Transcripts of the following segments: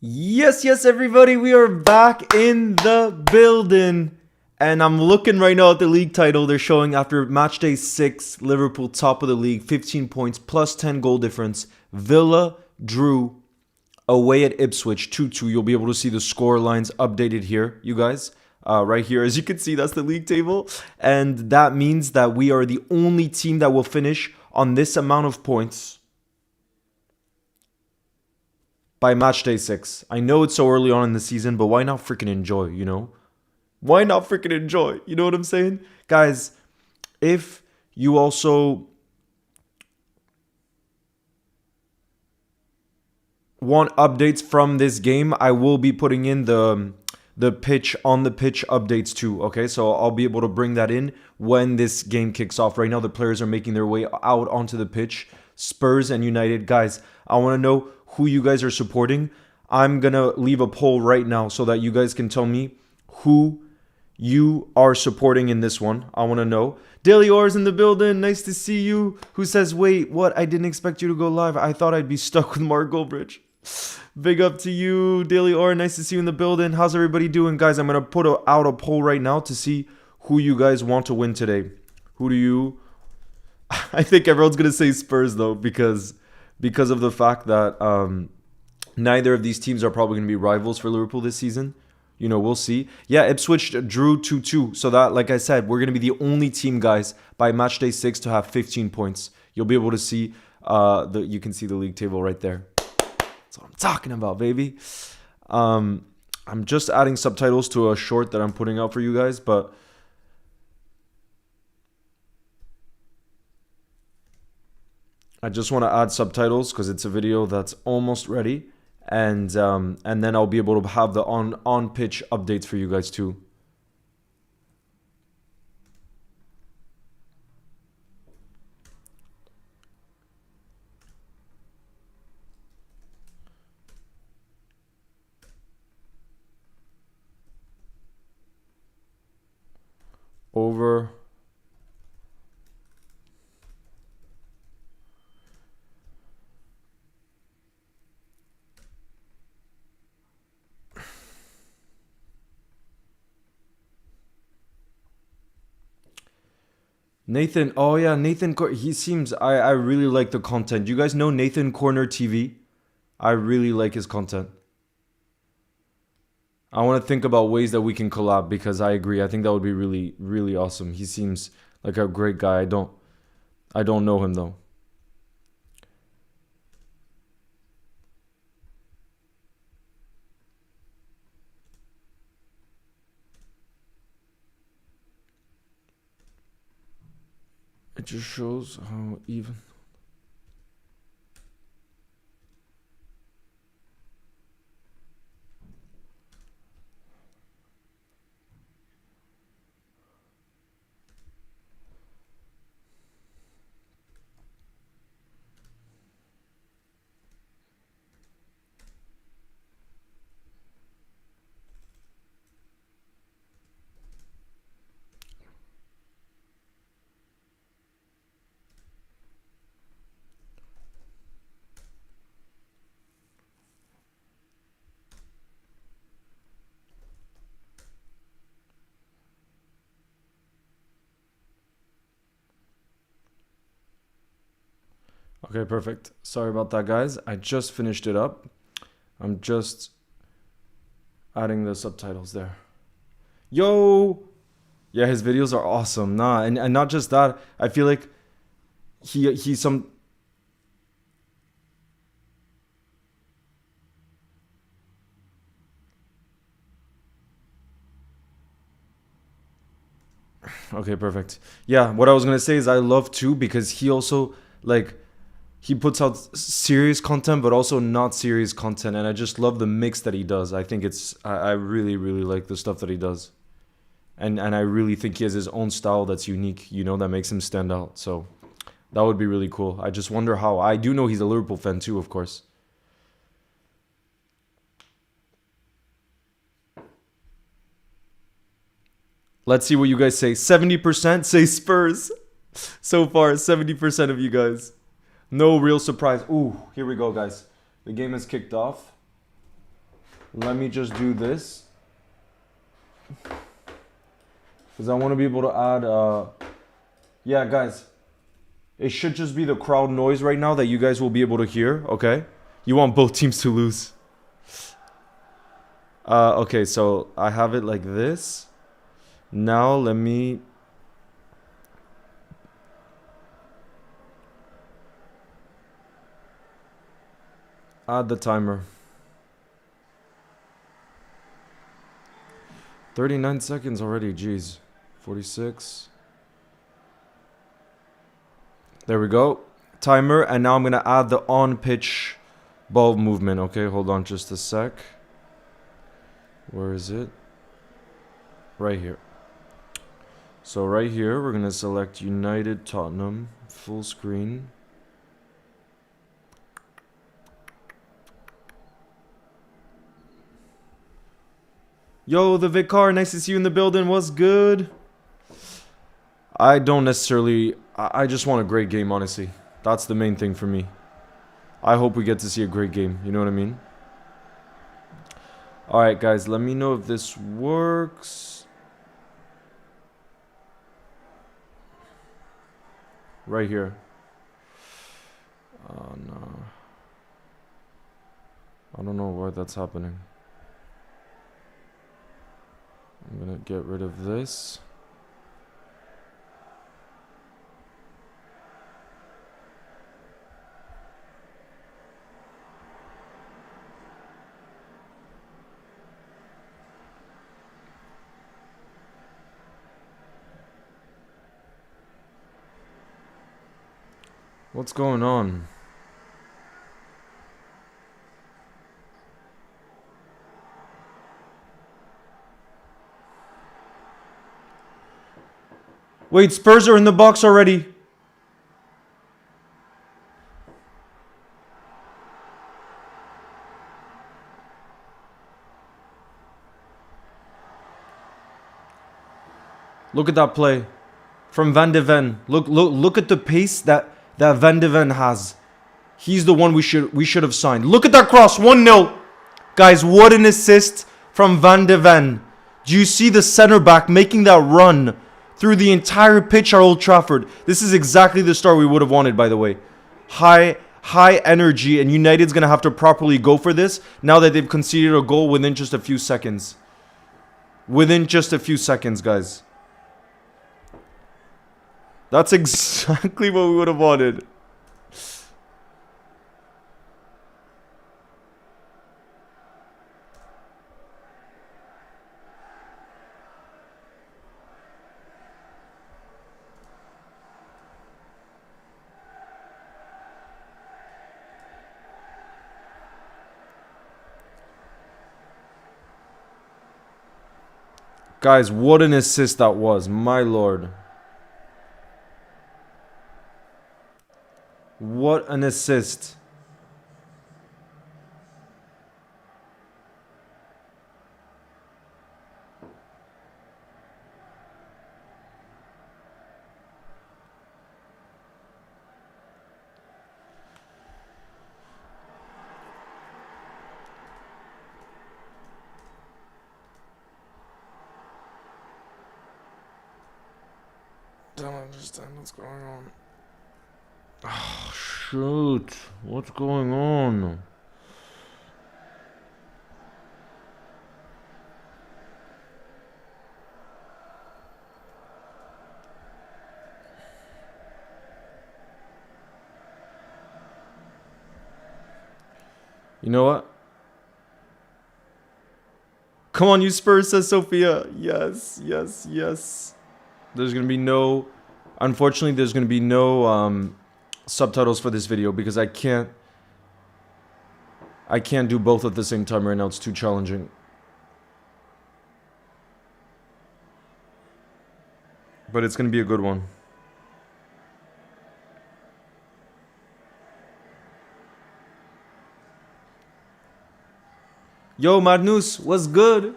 Yes, everybody, we are back in the building. And I'm looking right now at the league title. They're showing after match day 6, Liverpool top of the league, 15 points, plus 10 goal difference. Villa drew away at Ipswich 2-2. You'll be able to see the score lines updated here, you guys. Right here, as you can see, that's the league table. And that means that we are the only team that will finish on this amount of points by match day 6. I know it's so early on in the season, but why not freaking enjoy, you know? Why not freaking enjoy? You know what I'm saying? Guys, if you also want updates from this game, I will be putting in the pitch on the pitch updates too. Okay, so I'll be able to bring that in when this game kicks off. Right now, the players are making their way out onto the pitch. Spurs and United. Guys, I want to know who you guys are supporting. I'm going to leave a poll right now so that you guys can tell me who you are supporting in this one. I want to know. Daily Or's in the building. Nice to see you. Who says, wait, what? I didn't expect you to go live. I thought I'd be stuck with Mark Goldbridge. Big up to you, Daily Or. Nice to see you in the building. How's everybody doing, guys? I'm going to put out a poll right now to see who you guys want to win today. Who do you... I think everyone's going to say Spurs, though, because of the fact that neither of these teams are probably going to be rivals for Liverpool this season. You know, we'll see. Yeah, Ipswich drew 2-2. So that, like I said, we're going to be the only team, guys, by match day 6 to have 15 points. You'll be able to see, you can see the league table right there. That's what I'm talking about, baby. I'm just adding subtitles to a short that I'm putting out for you guys, but... I just want to add subtitles because it's a video that's almost ready, and then I'll be able to have the on pitch updates for you guys too. Over. Nathan, oh yeah, Nathan, he seems, I really like the content. You guys know Nathan Corner TV? I really like his content. I want to think about ways that we can collab because I agree. I think that would be really, really awesome. He seems like a great guy. I don't know him though. It just shows how even. Okay, perfect. Sorry about that, guys. I just finished it up. I'm just adding the subtitles there. Yo! Yeah, his videos are awesome. Nah, and not just that. I feel like he's some... Okay, perfect. Yeah, what I was going to say is I love too because he also, like... He puts out serious content, but also not serious content. And I just love the mix that he does. I think it's... I really, really like the stuff that he does. And I really think he has his own style that's unique, you know, that makes him stand out. So that would be really cool. I just wonder how. I do know he's a Liverpool fan too, of course. Let's see what you guys say. 70% say Spurs. So far, 70% of you guys. No real surprise. Ooh, here we go, guys. The game has kicked off. Let me just do this. Because I want to be able to add... yeah, guys. It should just be the crowd noise right now that you guys will be able to hear, okay? You want both teams to lose. Okay, so I have it like this. Now let me... add the timer. 39 seconds already, jeez. 46. There we go. Timer, and now I'm going to add the on-pitch ball movement. Okay, hold on just a sec. Where is it? Right here. So right here, we're going to select United Tottenham, full screen. Yo, the Vicar, nice to see you in the building. What's good? I don't necessarily... I just want a great game, honestly. That's the main thing for me. I hope we get to see a great game. You know what I mean? Alright, guys. Let me know if this works. Right here. Oh, no. I don't know why that's happening. I'm gonna get rid of this. What's going on? Wait, Spurs are in the box already. Look at that play from Van de Ven. Look at the pace that Van de Ven has. He's the one we should have signed. Look at that cross, 1-0. Guys, what an assist from Van de Ven. Do you see the center back making that run through the entire pitch at Old Trafford? This is exactly the start we would have wanted, by the way. High energy, and United's going to have to properly go for this now that they've conceded a goal within just a few seconds. Within just a few seconds, guys. That's exactly what we would have wanted. Guys, what an assist that was, my lord. What an assist. Don't understand what's going on. Oh, shoot. What's going on? You know what? Come on, you Spurs, says Sophia. Yes, yes, yes. There's going to be no... Unfortunately, there's going to be no subtitles for this video because I can't do both at the same time right now. It's too challenging. But it's going to be a good one. Yo, Magnus, what's good?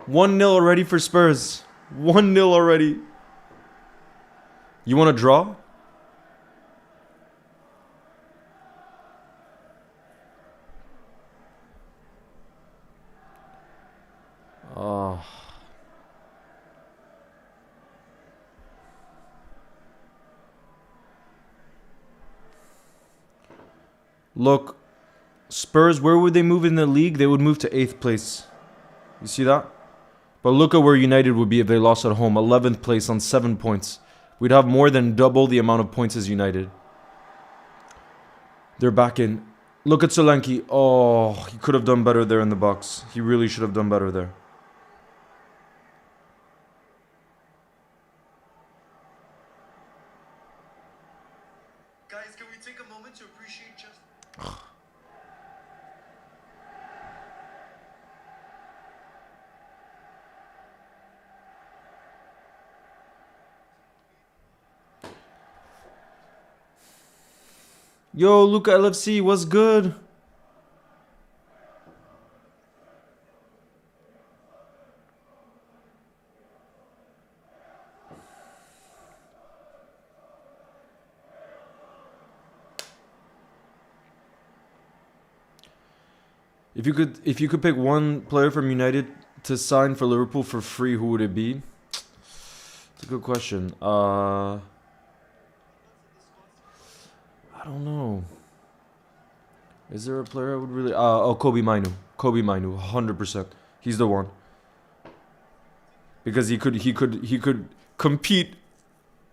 1-0 already for Spurs. 1-0 already. You want to draw? Look, Spurs, where would they move in the league? They would move to 8th place. You see that? But look at where United would be if they lost at home. 11th place on 7 points. We'd have more than double the amount of points as United. They're back in. Look at Solanke. Oh, he could have done better there in the box. He really should have done better there. Guys, can we take a moment to appreciate just... Yo, Luca LFC, what's good? If you could pick one player from United to sign for Liverpool for free, who would it be? It's a good question. I don't know. Is there a player I would really... Kobe Mainu. Kobe Mainu, 100%. He's the one. Because he could compete.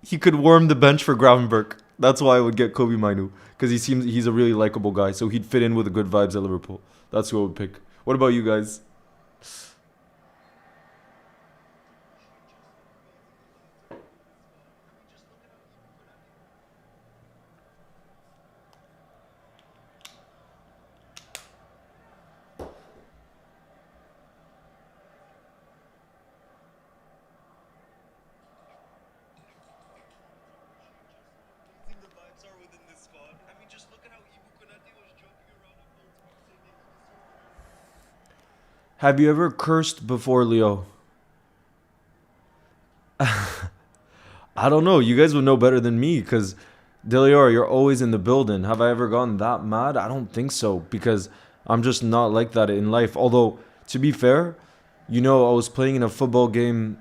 He could warm the bench for Gravenberch. That's why I would get Kobe Mainu. Because he's a really likable guy. So he'd fit in with the good vibes at Liverpool. That's who I would pick. What about you guys? the vibes are within this squad. I mean, just look at how Ibu Konate was joking around on Boltzmann saying that he's Have you ever cursed before, Leo? I don't know. You guys would know better than me because Delior, you're always in the building. Have I ever gotten that mad? I don't think so because I'm just not like that in life. Although, to be fair, I was playing in a football game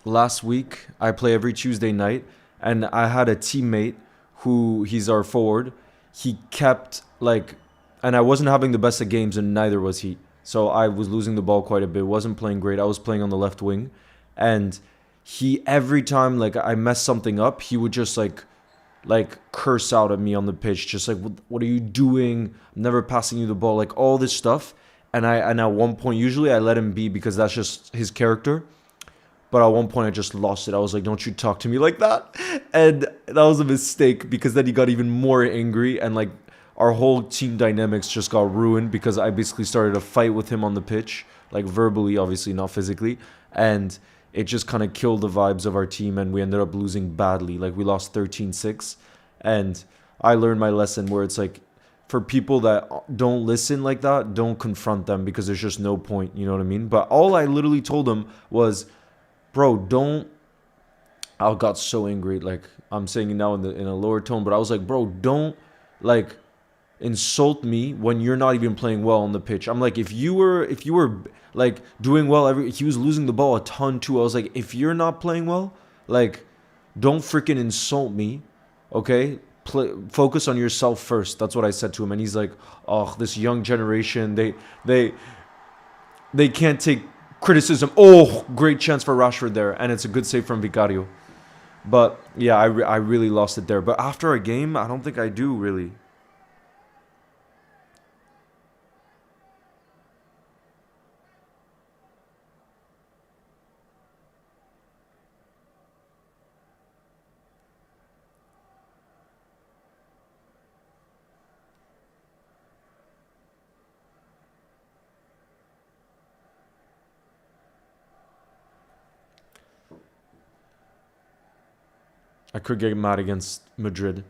last week. I play every Tuesday night, and I had a teammate who he's our forward. He kept and I wasn't having the best of games, and neither was he. So I was losing the ball quite a bit. Wasn't playing great. I was playing on the left wing, and he every time I messed something up, he would just curse out at me on the pitch, just what are you doing? I'm never passing you the ball, all this stuff. And at one point, usually I let him be because that's just his character. But at one point, I just lost it. I was like, don't you talk to me like that. And that was a mistake because then he got even more angry. And our whole team dynamics just got ruined because I basically started a fight with him on the pitch. Verbally, obviously, not physically. And it just kind of killed the vibes of our team. And we ended up losing badly. We lost 13-6. And I learned my lesson where it's for people that don't listen like that, don't confront them because there's just no point. You know what I mean? But all I literally told him was... Bro, don't... I got so angry. I'm saying it now in a lower tone, but I was like, bro, don't, insult me when you're not even playing well on the pitch. I'm like, if you were doing well, he was losing the ball a ton too. I was like, if you're not playing well, don't freaking insult me, okay? Focus on yourself first. That's what I said to him. And he's like, oh, this young generation, they can't take criticism. Oh, great chance for Rashford there. And it's a good save from Vicario. But, yeah, I really lost it there. But after a game, I don't think I do, really. I could get mad against Madrid.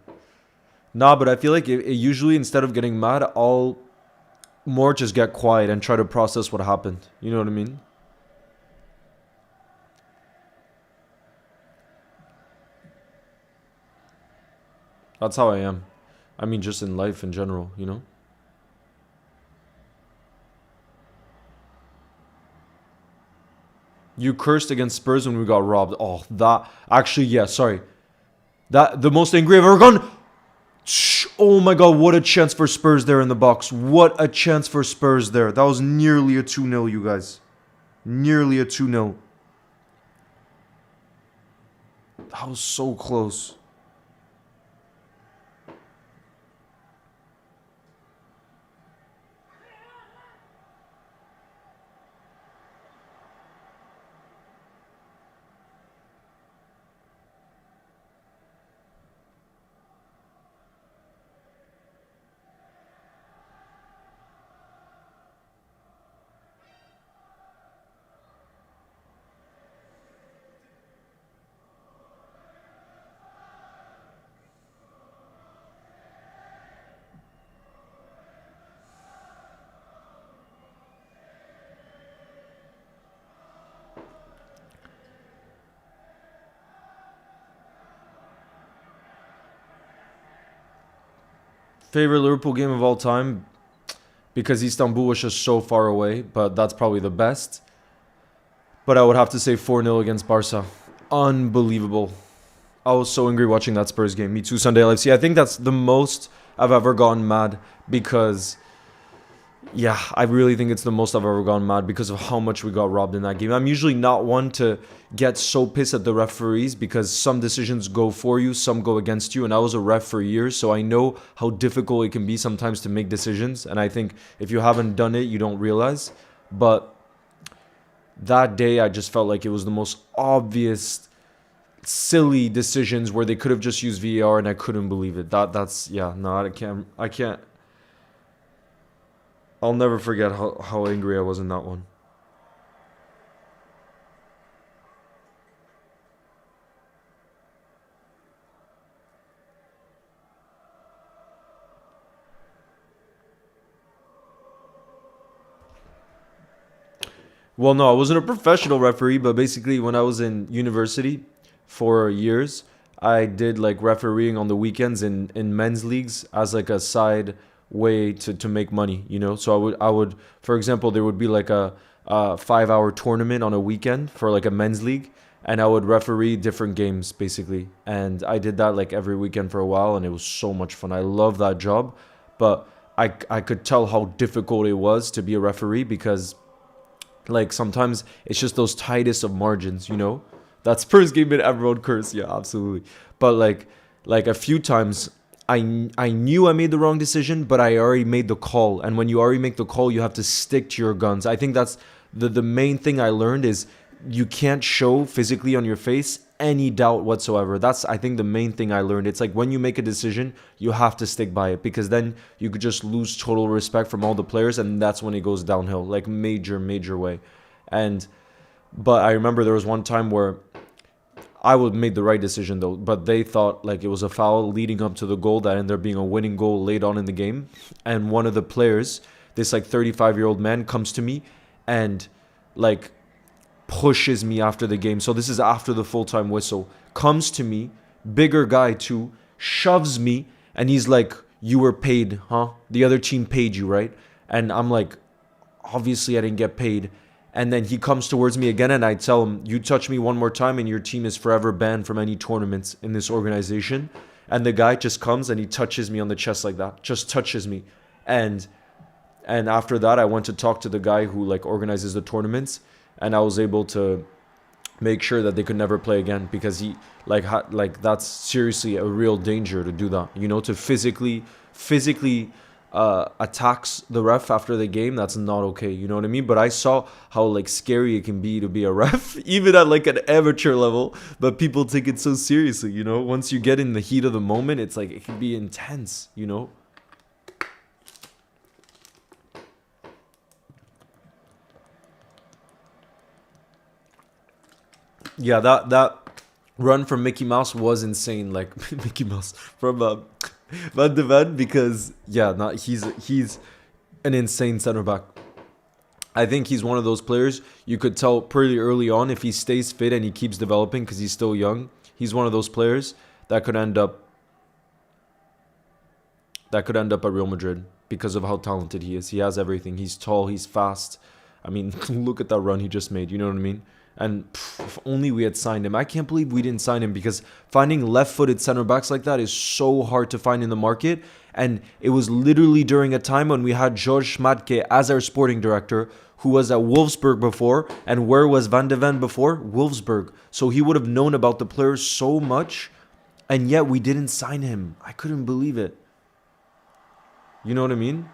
Nah, but I feel like it usually, instead of getting mad, I'll more just get quiet and try to process what happened. You know what I mean? That's how I am. I mean, just in life in general, you know? You cursed against Spurs when we got robbed. Oh, that... Actually, yeah, sorry. The most angry I've ever gone... Oh my god, what a chance for Spurs there in the box. What a chance for Spurs there. That was nearly a 2-0, you guys. Nearly a 2-0. That was so close. Favorite Liverpool game of all time? Because Istanbul was just so far away, but that's probably the best. But I would have to say 4-0 against Barca. Unbelievable. I was so angry watching that Spurs game. Me too, Sunday LFC. I think that's the most I've ever gone mad because, yeah, I really think it's the most I've ever gone mad because of how much we got robbed in that game. I'm usually not one to get so pissed at the referees because some decisions go for you, some go against you. And I was a ref for years, so I know how difficult it can be sometimes to make decisions. And I think if you haven't done it, you don't realize. But that day, I just felt like it was the most obvious silly decisions where they could have just used VAR and I couldn't believe it. That's yeah, no, I can't I'll never forget how angry I was in that one. Well, no, I wasn't a professional referee, but basically when I was in university for years, I did like refereeing on the weekends in men's leagues as like a side way to make money, you know? So I would for example, there would be like a 5 hour tournament on a weekend for like a men's league and I would referee different games basically. And I did that like every weekend for a while and it was so much fun. I love that job, but I could tell how difficult it was to be a referee because like sometimes it's just those tightest of margins, you know. That Spurs game made everyone curse, yeah, absolutely. But like a few times, I knew I made the wrong decision, but I already made the call. And when you already make the call, you have to stick to your guns. I think that's the main thing I learned is you can't show physically on your face any doubt whatsoever. That's I think the main thing I learned. It's like when you make a decision, you have to stick by it because then you could just lose total respect from all the players and that's when it goes downhill, like major way. And but I remember there was one time where I would made the right decision though, but they thought like it was a foul leading up to the goal that ended up being a winning goal late on in the game. And one of the players, this like 35-year-old man, comes to me and like pushes me after the game. So this is after the full-time whistle. Comes to me, bigger guy too, shoves me, and he's like, "You were paid, huh? The other team paid you, right?" And I'm like, obviously I didn't get paid. And then he comes towards me again and I tell him, "You touch me one more time and your team is forever banned from any tournaments in this organization." And the guy just comes and he touches me on the chest like that. Just touches me. And after that I went to talk to the guy who like organizes the tournaments and I was able to make sure that they could never play again because he like that's seriously a real danger to do that, you know, to physically attacks the ref after the game. That's not okay, you know what I mean? But I saw how like scary it can be to be a ref even at like an amateur level, but people take it so seriously, you know. Once you get in the heat of the moment, it's like it can be intense, you know. Yeah, that run from Mickey Mouse was insane. Like Mickey Mouse from Van de Ven because yeah, not he's an insane center back. I think he's one of those players you could tell pretty early on if he stays fit and he keeps developing because he's still young. He's one of those players that could end up at Real Madrid because of how talented he is. He has everything. He's tall. He's fast. I mean, look at that run he just made. You know what I mean? And if only we had signed him. I can't believe we didn't sign him because finding left-footed center backs like that is so hard to find in the market. And it was literally during a time when we had George Schmadtke as our sporting director, who was at Wolfsburg before. And where was Van de Ven before? Wolfsburg. So he would have known about the players so much, and yet we didn't sign him. I couldn't believe it. You know what I mean?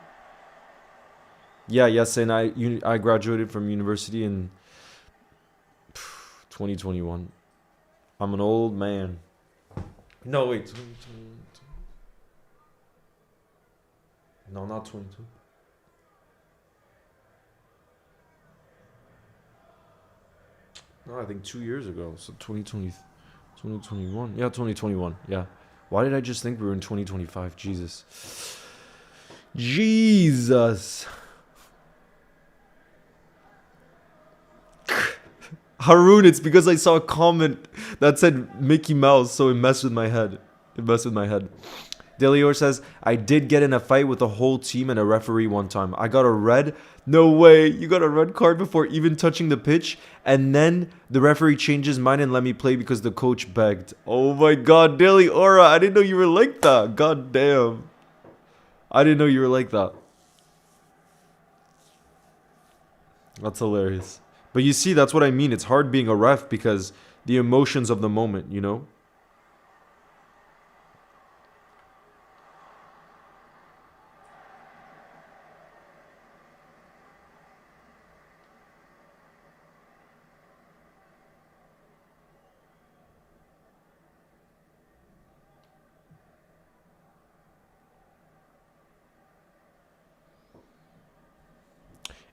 Yeah, yes, and I graduated from university in 2021. I'm an old man. No, wait. 2022. No, not 22. No, I think 2 years ago. So 2020, 2021. Yeah, 2021. Yeah. Why did I just think we were in 2025? Jesus. Jesus. Haroon, it's because I saw a comment that said Mickey Mouse, so it messed with my head. It messed with my head. Delior says, I did get in a fight with a whole team and a referee one time. I got a red. No way. You got a red card before even touching the pitch. And then the referee changed his mind and let me play because the coach begged. Oh my God, Deliora. I didn't know you were like that. God damn. I didn't know you were like that. That's hilarious. But you see, that's what I mean. It's hard being a ref because the emotions of the moment, you know?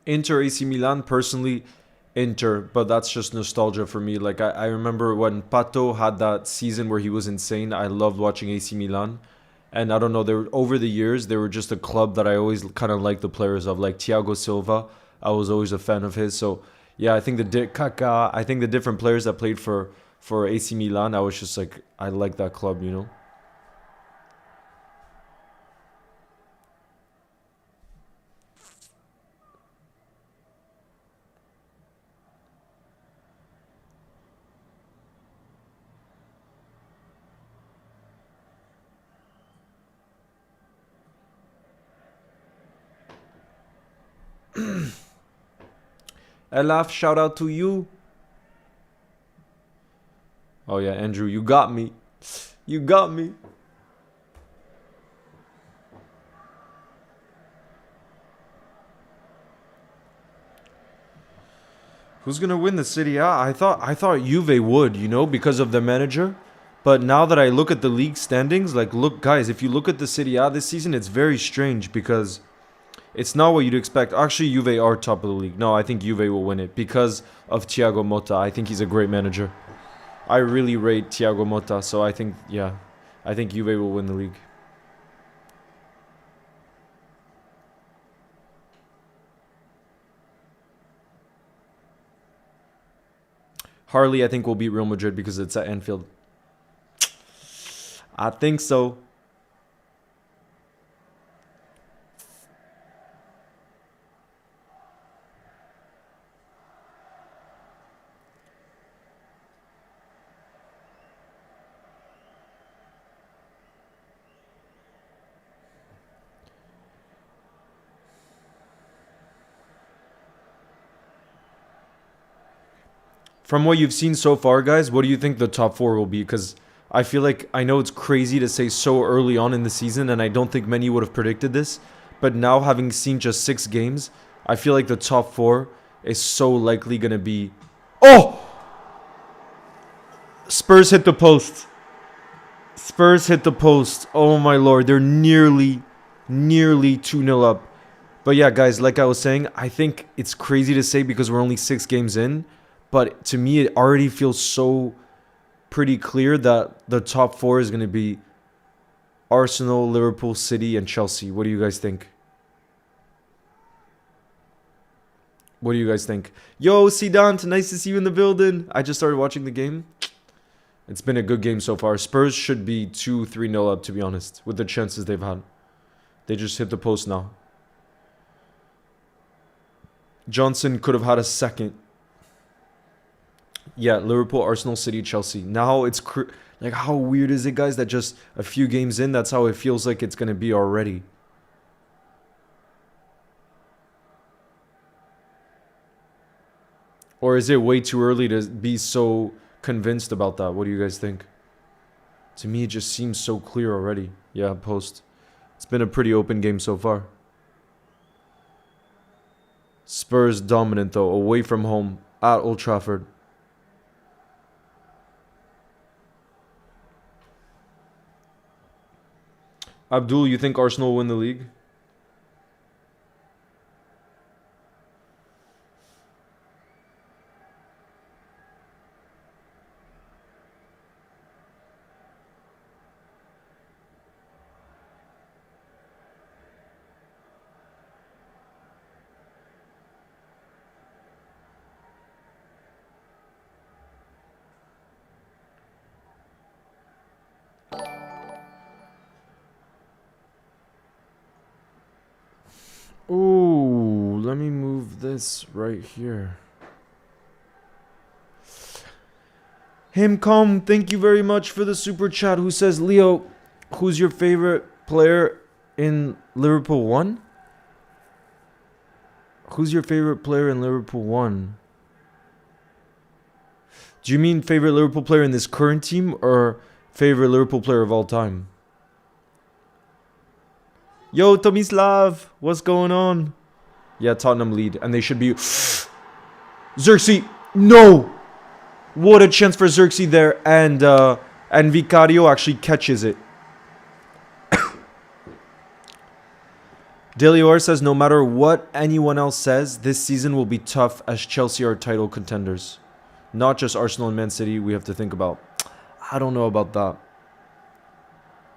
Inter AC Milan, personally, Inter, but that's just nostalgia for me. Like, I remember when Pato had that season where he was insane. I loved watching AC Milan. And I don't know, they were, over the years, they were just a club that I always kind of liked the players of. Like Thiago Silva, I was always a fan of his. So, yeah, I think Kaká, I think the different players that played for AC Milan, I was just like, I like that club, you know? Elaf, shout out to you. Oh yeah, Andrew, you got me. You got me. Who's gonna win the Serie A? I thought Juve would, you know, because of their manager. But now that I look at the league standings, like, look, guys, if you look at the Serie A this season, it's very strange because it's not what you'd expect. Actually, Juve are top of the league. No, I think Juve will win it because of Thiago Motta. I think he's a great manager. I really rate Thiago Motta, so I think, yeah, I think Juve will win the league. Harley, I think, will beat Real Madrid because it's at Anfield. I think so. From what you've seen so far, guys, what do you think the top four will be? Because I feel like I know it's crazy to say so early on in the season, and I don't think many would have predicted this. But now, having seen just 6 games, I feel like the top four is so likely going to be. Oh! Spurs hit the post. Spurs hit the post. Oh my lord. They're nearly 2-0 up. But yeah, guys, like I was saying, I think it's crazy to say because we're only 6 games in. But to me, it already feels so pretty clear that the top four is going to be Arsenal, Liverpool, City, and Chelsea. What do you guys think? What do you guys think? Yo, Sidant, nice to see you in the building. I just started watching the game. It's been a good game so far. Spurs should be 2-3-0 up, to be honest, with the chances they've had. They just hit the post now. Johnson could have had a second. Yeah, Liverpool, Arsenal, City, Chelsea. Now it's like, how weird is it, guys, that just a few games in, that's how it feels like it's gonna be already. Or is it way too early to be so convinced about that? What do you guys think? To me, it just seems so clear already. Yeah, post. It's been a pretty open game so far. Spurs dominant, though, away from home at Old Trafford. Abdul, you think Arsenal will win the league? Ooh, let me move this right here. Himcom, thank you very much for the super chat. Who says, Leo, who's your favorite player in Liverpool 1? Who's your favorite player in Liverpool 1? Do you mean favorite Liverpool player in this current team or favorite Liverpool player of all time? Yo, Tomislav, what's going on? Yeah, Tottenham lead, and they should be... Xerxes, no! What a chance for Xerxes there, and Vicario actually catches it. Delior says, no matter what anyone else says, this season will be tough as Chelsea are title contenders. Not just Arsenal and Man City we have to think about. I don't know about that.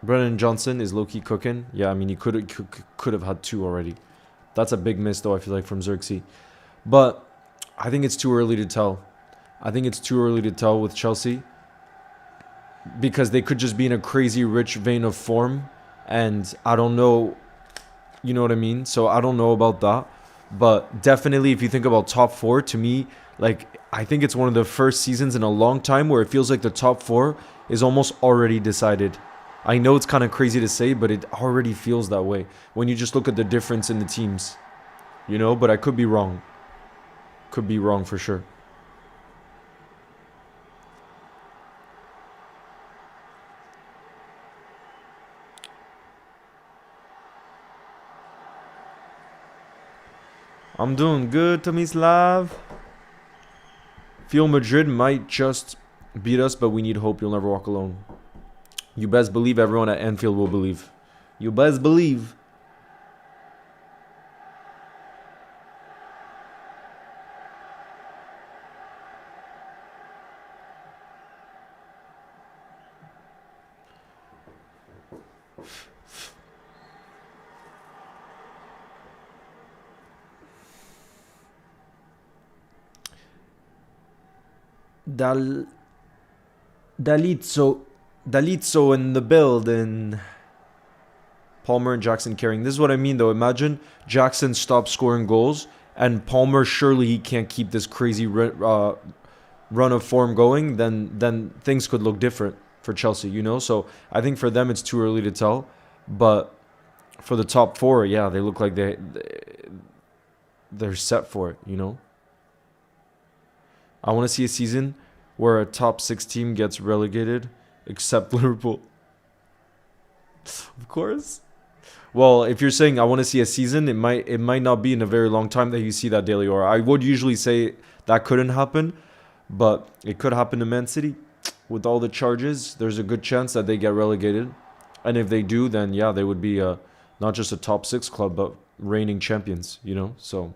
Brennan Johnson is low-key cooking. Yeah, I mean, he could have had 2 already. That's a big miss, though, I feel like, from Xerxes. But I think it's too early to tell. I think it's too early to tell with Chelsea. Because they could just be in a crazy rich vein of form. And I don't know... You know what I mean? So I don't know about that. But definitely, if you think about top 4, to me, like, I think it's one of the first seasons in a long time where it feels like the top 4 is almost already decided. I know it's kind of crazy to say, but it already feels that way when you just look at the difference in the teams. You know, but I could be wrong. Could be wrong for sure. I'm doing good, Tomislav. Feel Madrid might just beat us, but we need hope. You'll never walk alone. You best believe everyone at Anfield will believe. You best believe. Dalizzo in the building. Palmer and Jackson carrying. This is what I mean, though. Imagine Jackson stops scoring goals, and Palmer, surely he can't keep this crazy run of form going. Then things could look different for Chelsea, you know? So I think for them, it's too early to tell. But for the top 4, yeah, they look like they're set for it, you know? I want to see a season where a top 6 team gets relegated, except Liverpool. Of course. Well, if you're saying I want to see a season, it might not be in a very long time that you see that daily aura. I would usually say that couldn't happen, but it could happen to Man City. With all the charges, there's a good chance that they get relegated. And if they do, then yeah, they would be not just a top 6 club, but reigning champions, you know? So,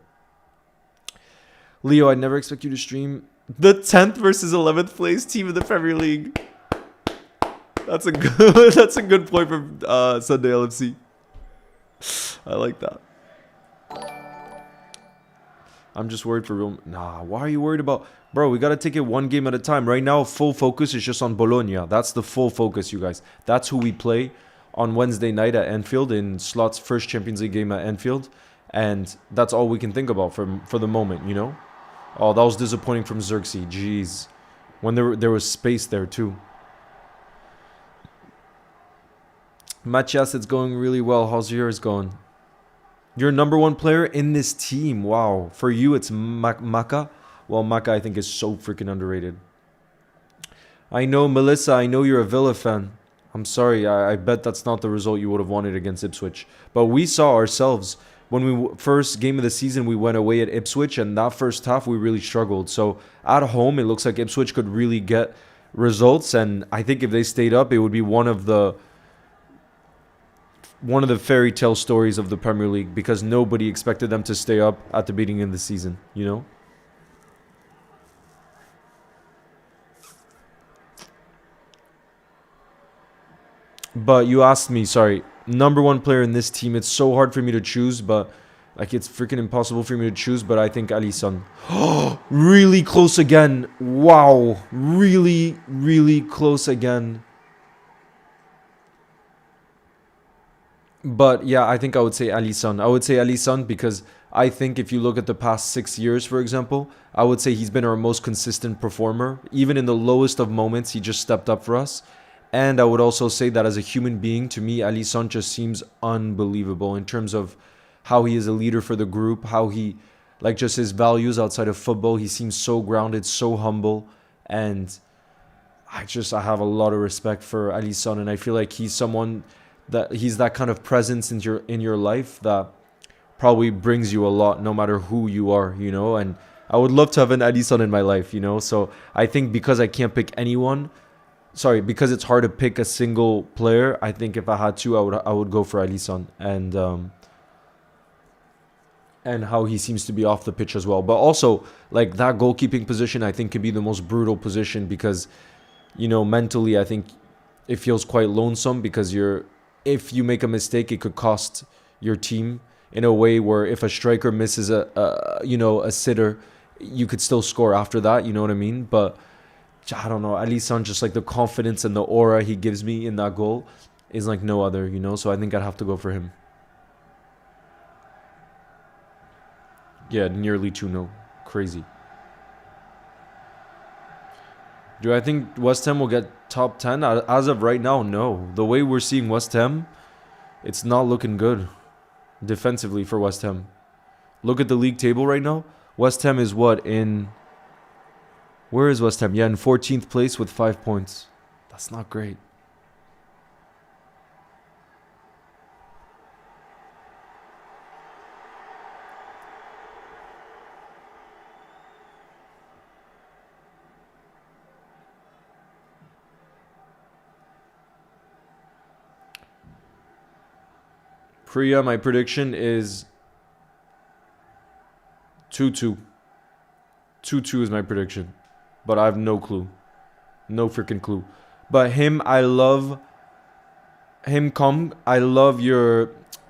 Leo, I'd never expect you to stream the 10th versus 11th place team in the Premier League. That's a good point from Sunday LFC. I like that. I'm just worried for real. Nah, why are you worried about... Bro, we got to take it one game at a time. Right now, full focus is just on Bologna. That's the full focus, you guys. That's who we play on Wednesday night at Anfield in Slot's first Champions League game at Anfield. And that's all we can think about for the moment, you know? Oh, that was disappointing from Xerxes. Jeez. when there was space there too. Matias, it's going really well. How's yours going? You're number one player in this team. Wow. For you, it's Maka. Well, Maka, I think, is so freaking underrated. I know, Melissa, I know you're a Villa fan. I'm sorry. I bet that's not the result you would have wanted against Ipswich. But we saw ourselves when first game of the season, we went away at Ipswich, and that first half we really struggled. So at home, it looks like Ipswich could really get results, and I think if they stayed up, it would be one of the fairy tale stories of the Premier League, because nobody expected them to stay up at the beginning of the season, you know? But you asked me, sorry, number one player in this team. It's so hard for me to choose, but like it's freaking impossible for me to choose. But I think Alisson. Really close again. Wow. Really, really close again. But yeah, I think I would say Alisson. I would say Alisson because I think if you look at the past 6 years, for example, I would say he's been our most consistent performer. Even in the lowest of moments, he just stepped up for us. And I would also say that as a human being, to me, Alisson just seems unbelievable in terms of how he is a leader for the group, how he, like just his values outside of football. He seems so grounded, so humble. And I have a lot of respect for Alisson. And I feel like he's someone that he's that kind of presence in your life that probably brings you a lot no matter who you are, you know? And I would love to have an Alisson in my life, you know? So I think because I can't pick anyone, because it's hard to pick a single player, I think if I had to, I would go for Alisson and how he seems to be off the pitch as well. But also, like that goalkeeping position, I think could be the most brutal position because, you know, mentally, I think it feels quite lonesome because if you make a mistake, it could cost your team in a way where if a striker misses a sitter, you could still score after that. You know what I mean? But I don't know. Alisson, just like the confidence and the aura he gives me in that goal is like no other, you know? So I think I'd have to go for him. Yeah, nearly 2-0. Crazy. Do I think West Ham will get top 10? As of right now, no. The way we're seeing West Ham, it's not looking good defensively for West Ham. Look at the league table right now. West Ham is what? Where is West Ham? Yeah, in 14th place with 5 points. That's not great. Priya, my prediction is 2-2. 2-2 is my prediction. But I have no clue. No freaking clue. But I love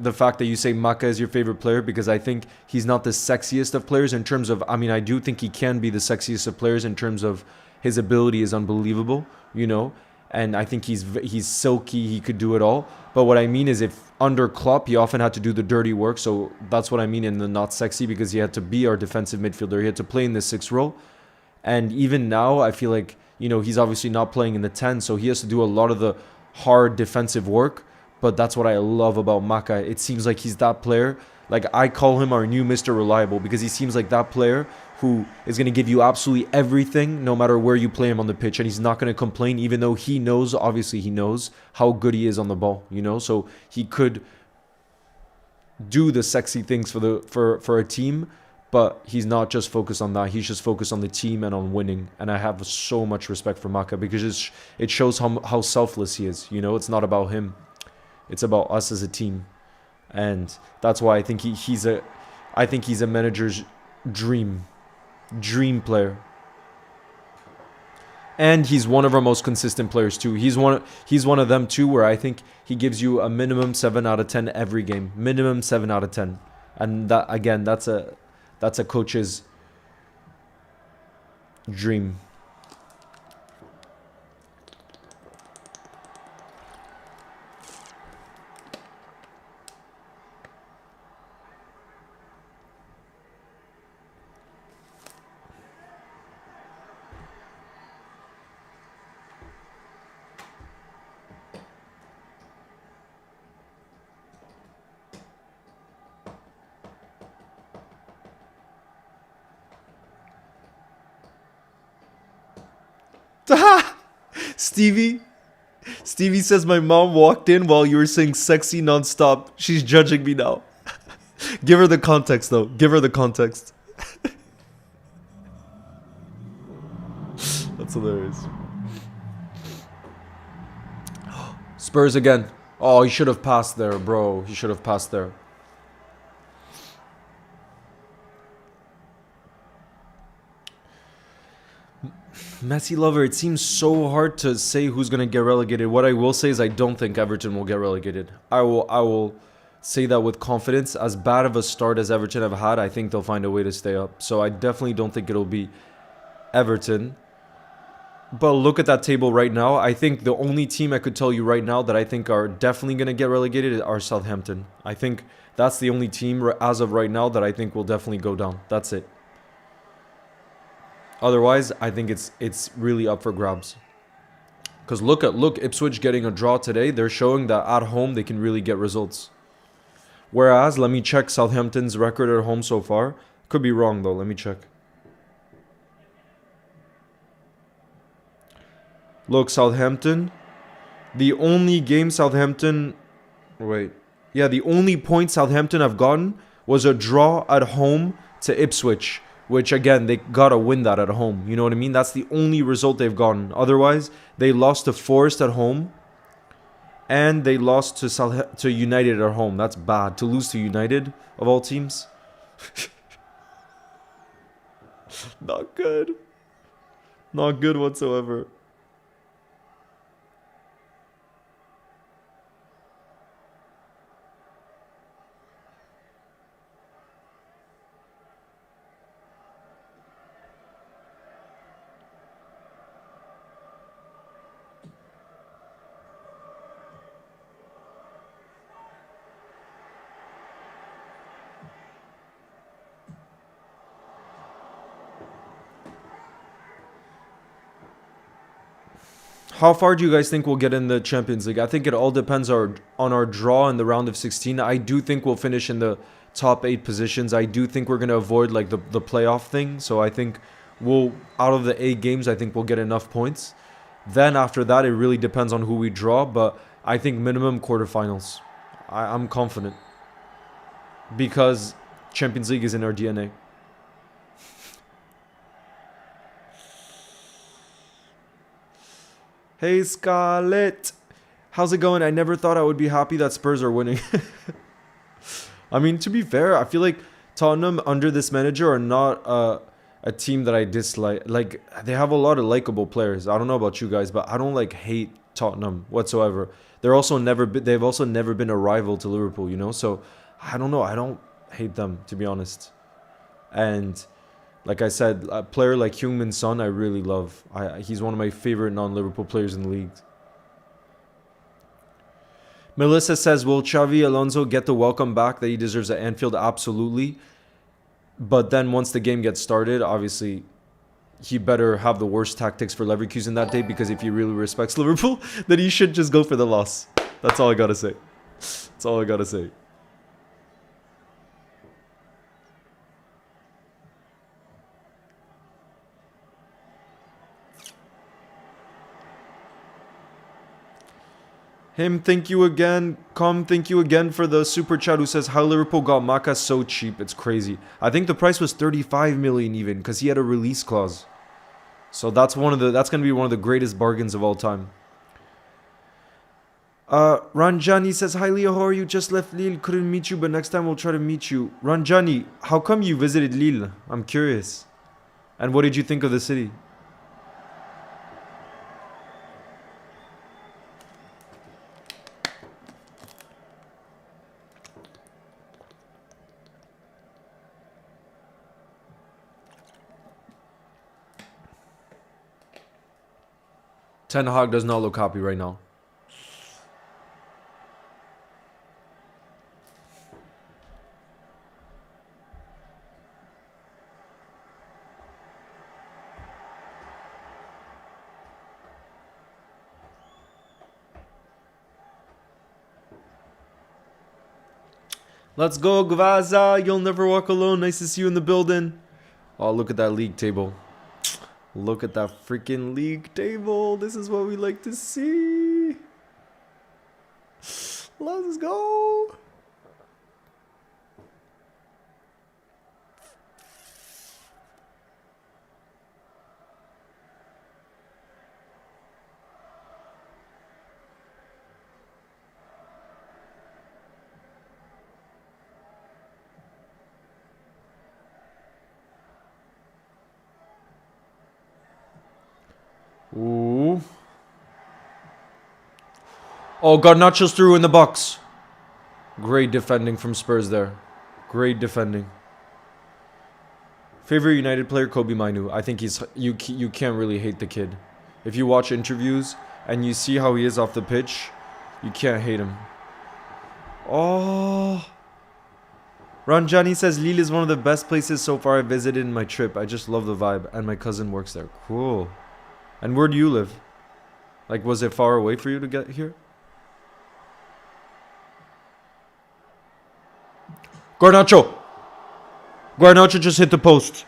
the fact that you say Maka is your favorite player because I think he's not the sexiest of players in terms of, I mean, I do think he can be the sexiest of players in terms of his ability is unbelievable, you know, and I think he's silky, he could do it all. But what I mean is if under Klopp, he often had to do the dirty work, so that's what I mean in the not sexy because he had to be our defensive midfielder, he had to play in the 6th role. And even now, I feel like, you know, he's obviously not playing in the 10, so he has to do a lot of the hard defensive work. But that's what I love about Maka. It seems like he's that player. Like, I call him our new Mr. Reliable because he seems like that player who is going to give you absolutely everything no matter where you play him on the pitch. And he's not going to complain even though obviously he knows how good he is on the ball, you know? So he could do the sexy things for a team, but he's not just focused on that. He's just focused on the team and on winning. And I have so much respect for Maka because it shows how selfless he is. You know, it's not about him. It's about us as a team. And that's why I think he's a manager's dream player. And he's one of our most consistent players too. He's one of them too where I think he gives you a minimum 7 out of 10 every game. Minimum 7 out of 10. And that again, that's a coach's dream. Stevie. Stevie says my mom walked in while you were saying sexy nonstop. She's judging me now. Give her the context though. Give her the context. That's hilarious. Spurs again. Oh, he should have passed there, bro. He should have passed there. Messi lover, it seems so hard to say who's going to get relegated. What I will say is I don't think Everton will get relegated. I will say that with confidence. As bad of a start as Everton have had, I think they'll find a way to stay up. So I definitely don't think it'll be Everton. But look at that table right now. I think the only team I could tell you right now that I think are definitely going to get relegated are Southampton. I think that's the only team as of right now that I think will definitely go down. That's it. Otherwise, I think it's really up for grabs. Because look Ipswich getting a draw today. They're showing that at home they can really get results. Whereas, let me check Southampton's record at home so far. Could be wrong though. Let me check. Look, Southampton. The only game Southampton... Wait. Yeah, the only point Southampton have gotten was a draw at home to Ipswich. Which, again, they got to win that at home. You know what I mean? That's the only result they've gotten. Otherwise, they lost to Forest at home. And they lost to United at home. That's bad. To lose to United, of all teams. Not good. Not good whatsoever. How far do you guys think we'll get in the Champions League? I think it all depends on our draw in the round of 16. I do think we'll finish in the top 8 positions. I do think we're going to avoid like the playoff thing. So I think we'll, out of the 8 games, I think we'll get enough points. Then after that, it really depends on who we draw. But I think minimum quarterfinals. I'm confident. Because Champions League is in our DNA. Hey, Scarlett. How's it going? I never thought I would be happy that Spurs are winning. I mean, to be fair, I feel like Tottenham under this manager are not a team that I dislike. Like, they have a lot of likable players. I don't know about you guys, but I don't like hate Tottenham whatsoever. They've also never been a rival to Liverpool, you know? So, I don't know. I don't hate them, to be honest. And... like I said, a player like Heung-min Son, I really love. He's one of my favorite non-Liverpool players in the league. Melissa says, will Xavi Alonso get the welcome back that he deserves at Anfield? Absolutely. But then once the game gets started, obviously, he better have the worst tactics for Leverkusen that day, because if he really respects Liverpool, then he should just go for the loss. That's all I gotta say. That's all I gotta say. Him, thank you again. Thank you again for the super chat who says, how Liverpool got Maka so cheap. It's crazy. I think the price was 35 million even, because he had a release clause. So that's going to be one of the greatest bargains of all time. Ranjani says, hi Leo, how are you? Just left Lille. Couldn't meet you, but next time we'll try to meet you. Ranjani, how come you visited Lille? I'm curious. And what did you think of the city? Ten Hag does not look happy right now. Let's go, Gvaza. You'll never walk alone. Nice to see you in the building. Oh, look at that league table. Look at that freaking league table. This is what we like to see. Let's go. Ooh. Oh, Garnacho's through in the box. Great defending from Spurs there. Great defending. Favorite United player, Kobe Mainu. I think he's you can't really hate the kid. If you watch interviews and you see how he is off the pitch, you can't hate him. Oh. Ranjani says Lille is one of the best places so far I visited in my trip. I just love the vibe and my cousin works there. Cool. And where do you live? Like, was it far away for you to get here? Garnacho! Garnacho just hit the post.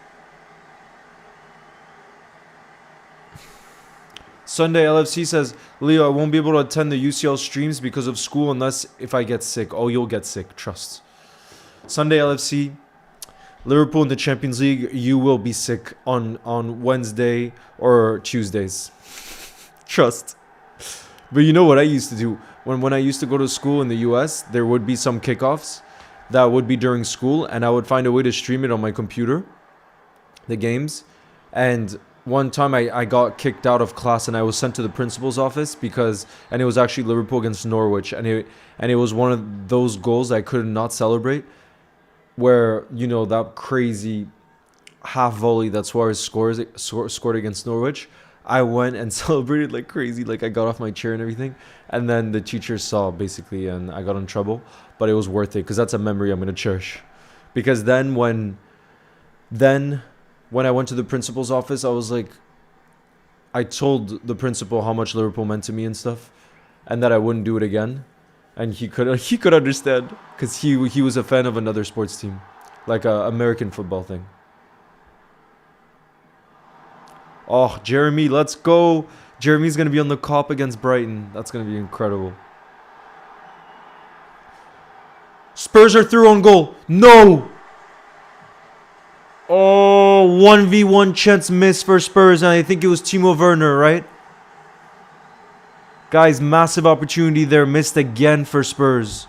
Sunday LFC says, Leo, I won't be able to attend the UCL streams because of school unless if I get sick. Oh, you'll get sick. Trust. Sunday LFC, Liverpool in the Champions League, you will be sick on Wednesday or Tuesdays. Trust. But you know what I used to do? When I used to go to school in the US, there would be some kickoffs that would be during school, and I would find a way to stream it on my computer, the games. And one time I got kicked out of class and I was sent to the principal's office and it was actually Liverpool against Norwich, and it was one of those goals I could not celebrate, where, you know, that crazy half volley that Suarez scored against Norwich. I went and celebrated like crazy, like I got off my chair and everything, and then the teacher saw basically and I got in trouble, but it was worth it because that's a memory I'm going to cherish. Because then when I went to the principal's office, I was like, I told the principal how much Liverpool meant to me and stuff, and that I wouldn't do it again. And he could understand because he was a fan of another sports team, like a American football thing. Oh, Jeremy, let's go. Jeremy's going to be on the cop against Brighton. That's going to be incredible. Spurs are through on goal. No. Oh, 1v1 chance miss for Spurs. And I think it was Timo Werner, right? Guys, massive opportunity there. Missed again for Spurs.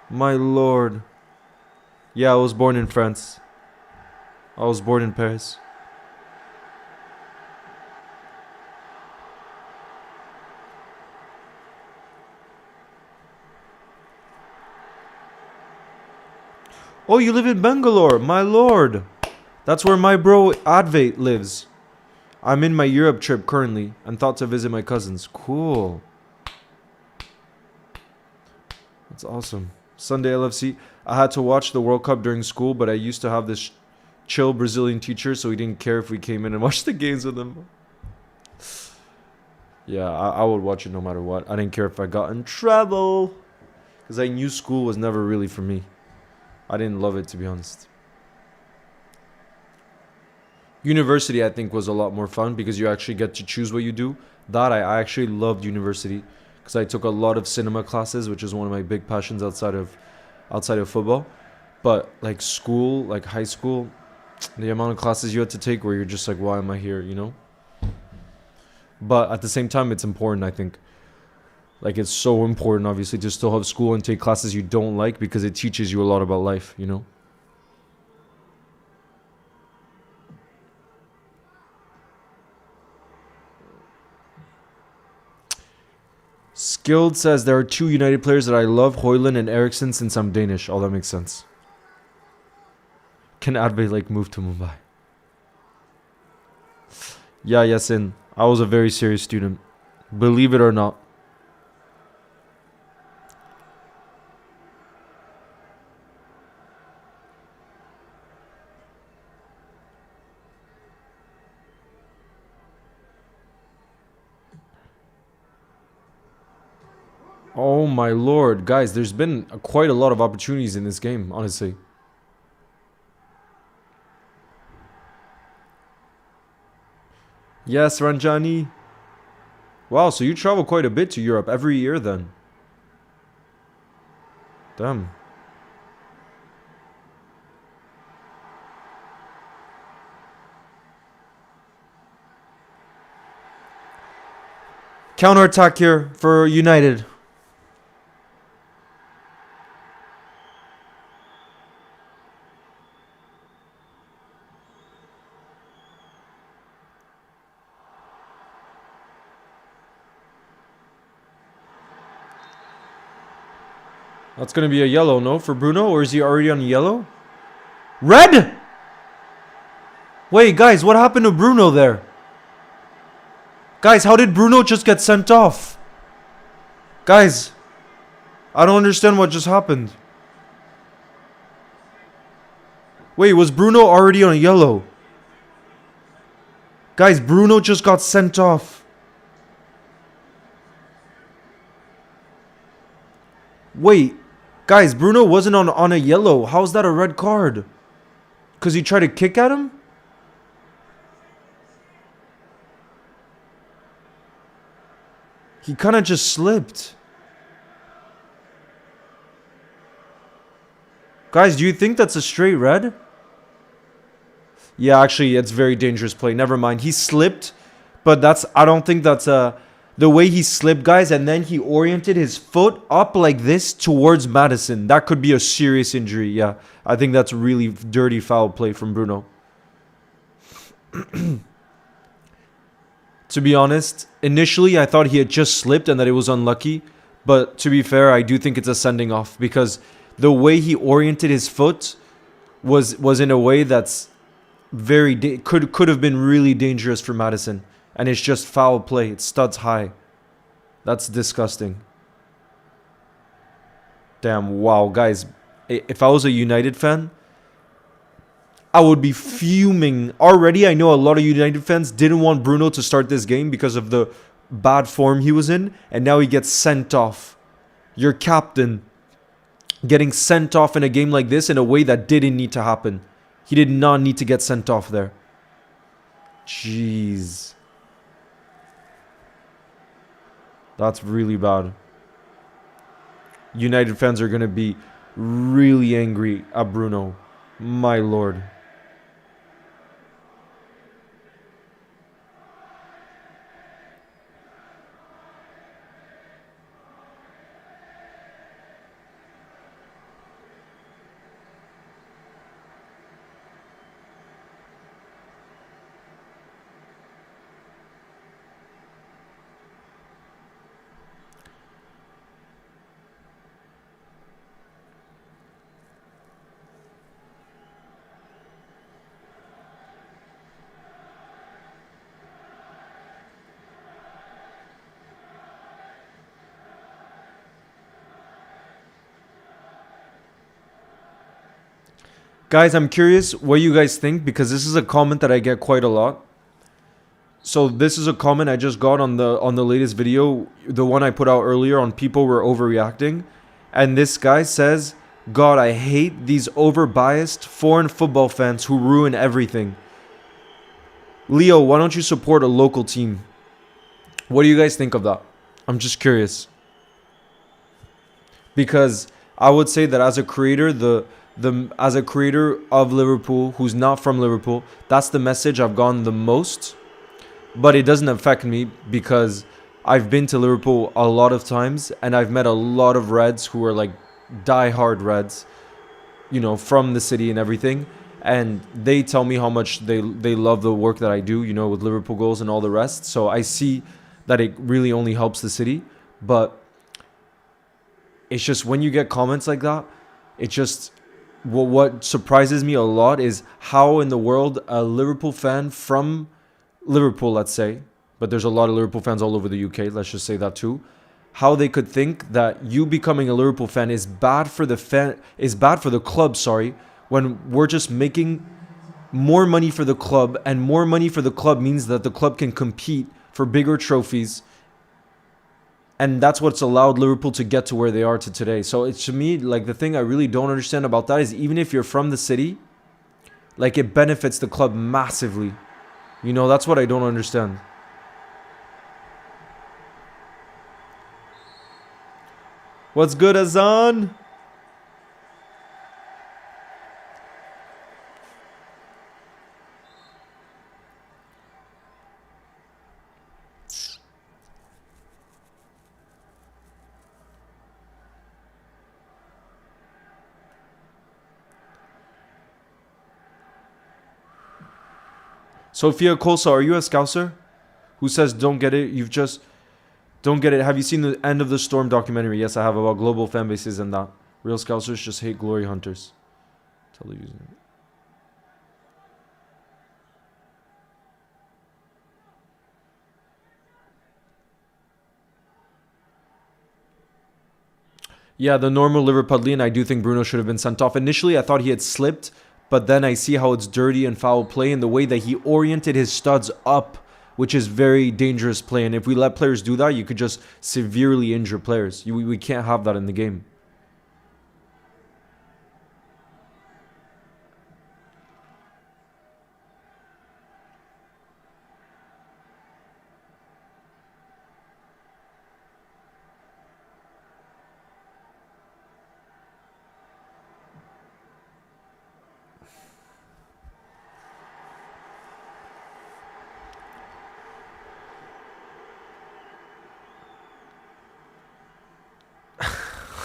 My lord. Yeah, I was born in France. I was born in Paris. Oh, you live in Bangalore, my lord. That's where my bro Advait lives. I'm in my Europe trip currently and thought to visit my cousins. Cool. That's awesome. Sunday LFC. I had to watch the World Cup during school, but I used to have this chill Brazilian teacher, so he didn't care if we came in and watched the games with him. Yeah, I would watch it no matter what. I didn't care if I got in trouble, because I knew school was never really for me. I didn't love it, to be honest. University, I think, was a lot more fun because you actually get to choose what you do. That I actually loved university because I took a lot of cinema classes, which is one of my big passions outside of football. But like school, like high school, the amount of classes you had to take where you're just like, why am I here, you know? But at the same time, it's important, I think. Like, it's so important, obviously, to still have school and take classes you don't like because it teaches you a lot about life, you know? Skilled says there are two United players that I love, Højlund and Eriksen, since I'm Danish. Oh, that makes sense. Can Adve like move to Mumbai? Yeah, Yasin. I was a very serious student. Believe it or not. Oh my lord. Guys, there's been quite a lot of opportunities in this game, honestly. Yes, Ranjani. Wow, so you travel quite a bit to Europe every year then. Damn. Counter attack here for United. That's going to be a yellow, no, for Bruno? Or is he already on yellow? Red! Wait, guys, what happened to Bruno there? Guys, how did Bruno just get sent off? Guys, I don't understand what just happened. Wait, was Bruno already on yellow? Guys, Bruno just got sent off. Wait, guys, Bruno wasn't on a yellow. How's that a red card? Because he tried to kick at him? He kind of just slipped. Guys, do you think that's a straight red? Yeah, actually, it's very dangerous play. Never mind. He slipped, but I don't think that's the way he slipped, guys, and then he oriented his foot up like this towards Madison. That could be a serious injury. Yeah, I think that's really dirty foul play from Bruno. To be honest, initially I thought he had just slipped and that it was unlucky. But to be fair, I do think it's a sending off because the way he oriented his foot was in a way that's could have been really dangerous for Madison. And it's just foul play. It's studs high. That's disgusting. Damn, wow, guys. If I was a United fan, I would be fuming. Already, I know a lot of United fans didn't want Bruno to start this game because of the bad form he was in. And now he gets sent off. Your captain getting sent off in a game like this in a way that didn't need to happen. He did not need to get sent off there. Jeez. That's really bad. United fans are going to be really angry at Bruno. My lord. Guys, I'm curious what you guys think because this is a comment that I get quite a lot. So this is a comment I just got on the latest video, the one I put out earlier on people were overreacting. And this guy says, God, I hate these over-biased foreign football fans who ruin everything. Leo, why don't you support a local team? What do you guys think of that? I'm just curious. Because I would say that as a creator, as a creator of Liverpool who's not from Liverpool, that's the message I've gotten the most. But it doesn't affect me because I've been to Liverpool a lot of times and I've met a lot of Reds who are like die-hard Reds, you know, from the city and everything. And they tell me how much they love the work that I do, you know, with Liverpool goals and all the rest. So I see that it really only helps the city. But it's just when you get comments like that, it just... What surprises me a lot is how in the world a Liverpool fan from Liverpool, let's say, but there's a lot of Liverpool fans all over the UK, let's just say that too, how they could think that you becoming a Liverpool fan is bad for the club, sorry, when we're just making more money for the club, and more money for the club means that the club can compete for bigger trophies. And that's what's allowed Liverpool to get to where they are to today. So it's, to me, like, the thing I really don't understand about that is even if you're from the city, like, it benefits the club massively. You know, that's what I don't understand. What's good, Azan? Sophia Kolsa, are you a Scouser? Who says don't get it? You've just don't get it. Have you seen the End of the Storm documentary? Yes, I have, about global fan bases and that. Real Scousers just hate glory hunters. Television. Yeah, the normal Liverpudlian, I do think Bruno should have been sent off. Initially, I thought he had slipped, but then I see how it's dirty and foul play and the way that he oriented his studs up, which is very dangerous play. And if we let players do that, you could just severely injure players. We can't have that in the game.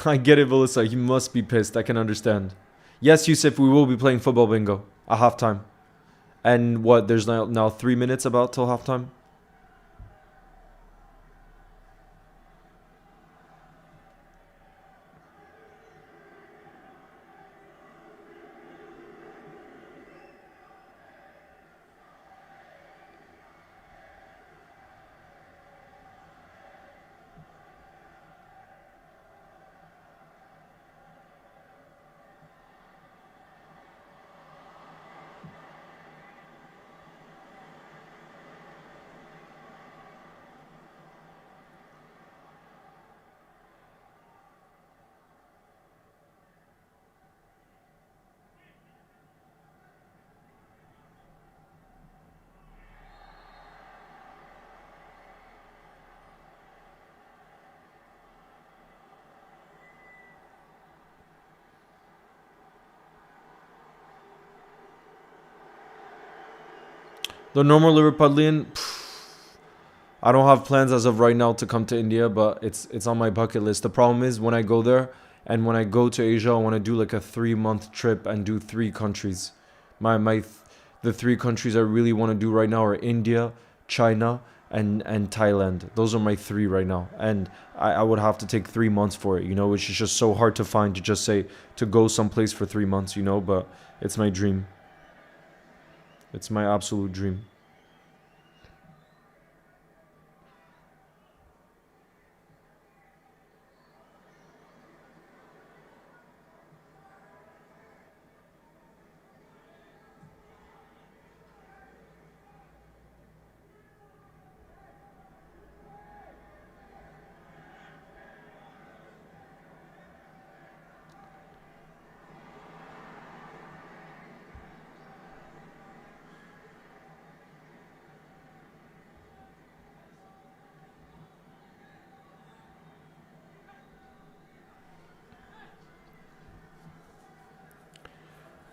I get it, Velisa. He must be pissed. I can understand. Yes, Yusuf, we will be playing football bingo at halftime. And what? There's now 3 minutes about till halftime. The normal Liverpudlian, I don't have plans as of right now to come to India, but it's on my bucket list. The problem is when I go there and when I go to Asia, I want to do like a 3 month trip and do 3 countries. The 3 countries I really want to do right now are India, China, and Thailand. Those are my three right now, and I would have to take 3 months for it. You know, which is just so hard to find to just say to go someplace for 3 months. You know, but it's my dream. It's my absolute dream.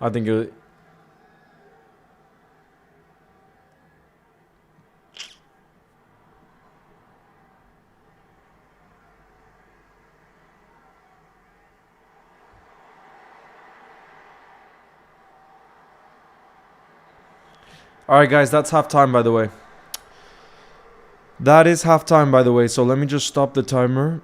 I think it, all right, guys, that's halftime, by the way. That is halftime, by the way. So let me just stop the timer.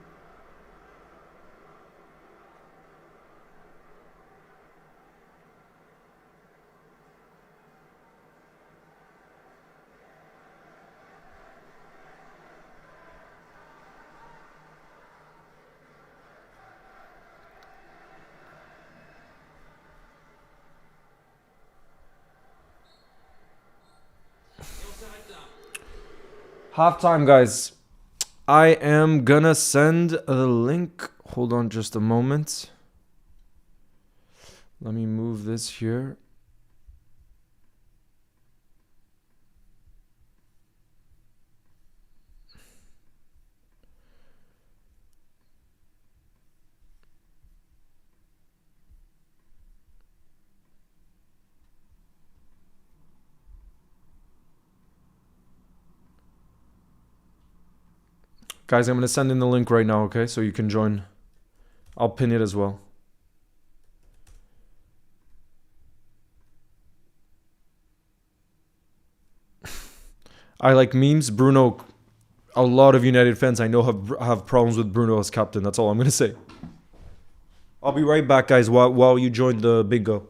Halftime, guys. I am gonna send a link. Hold on just a moment. Let me move this here. Guys, I'm going to send in the link right now, okay? So you can join. I'll pin it as well. I like memes. Bruno, a lot of United fans I know have problems with Bruno as captain. That's all I'm going to say. I'll be right back, guys, while you join the bingo.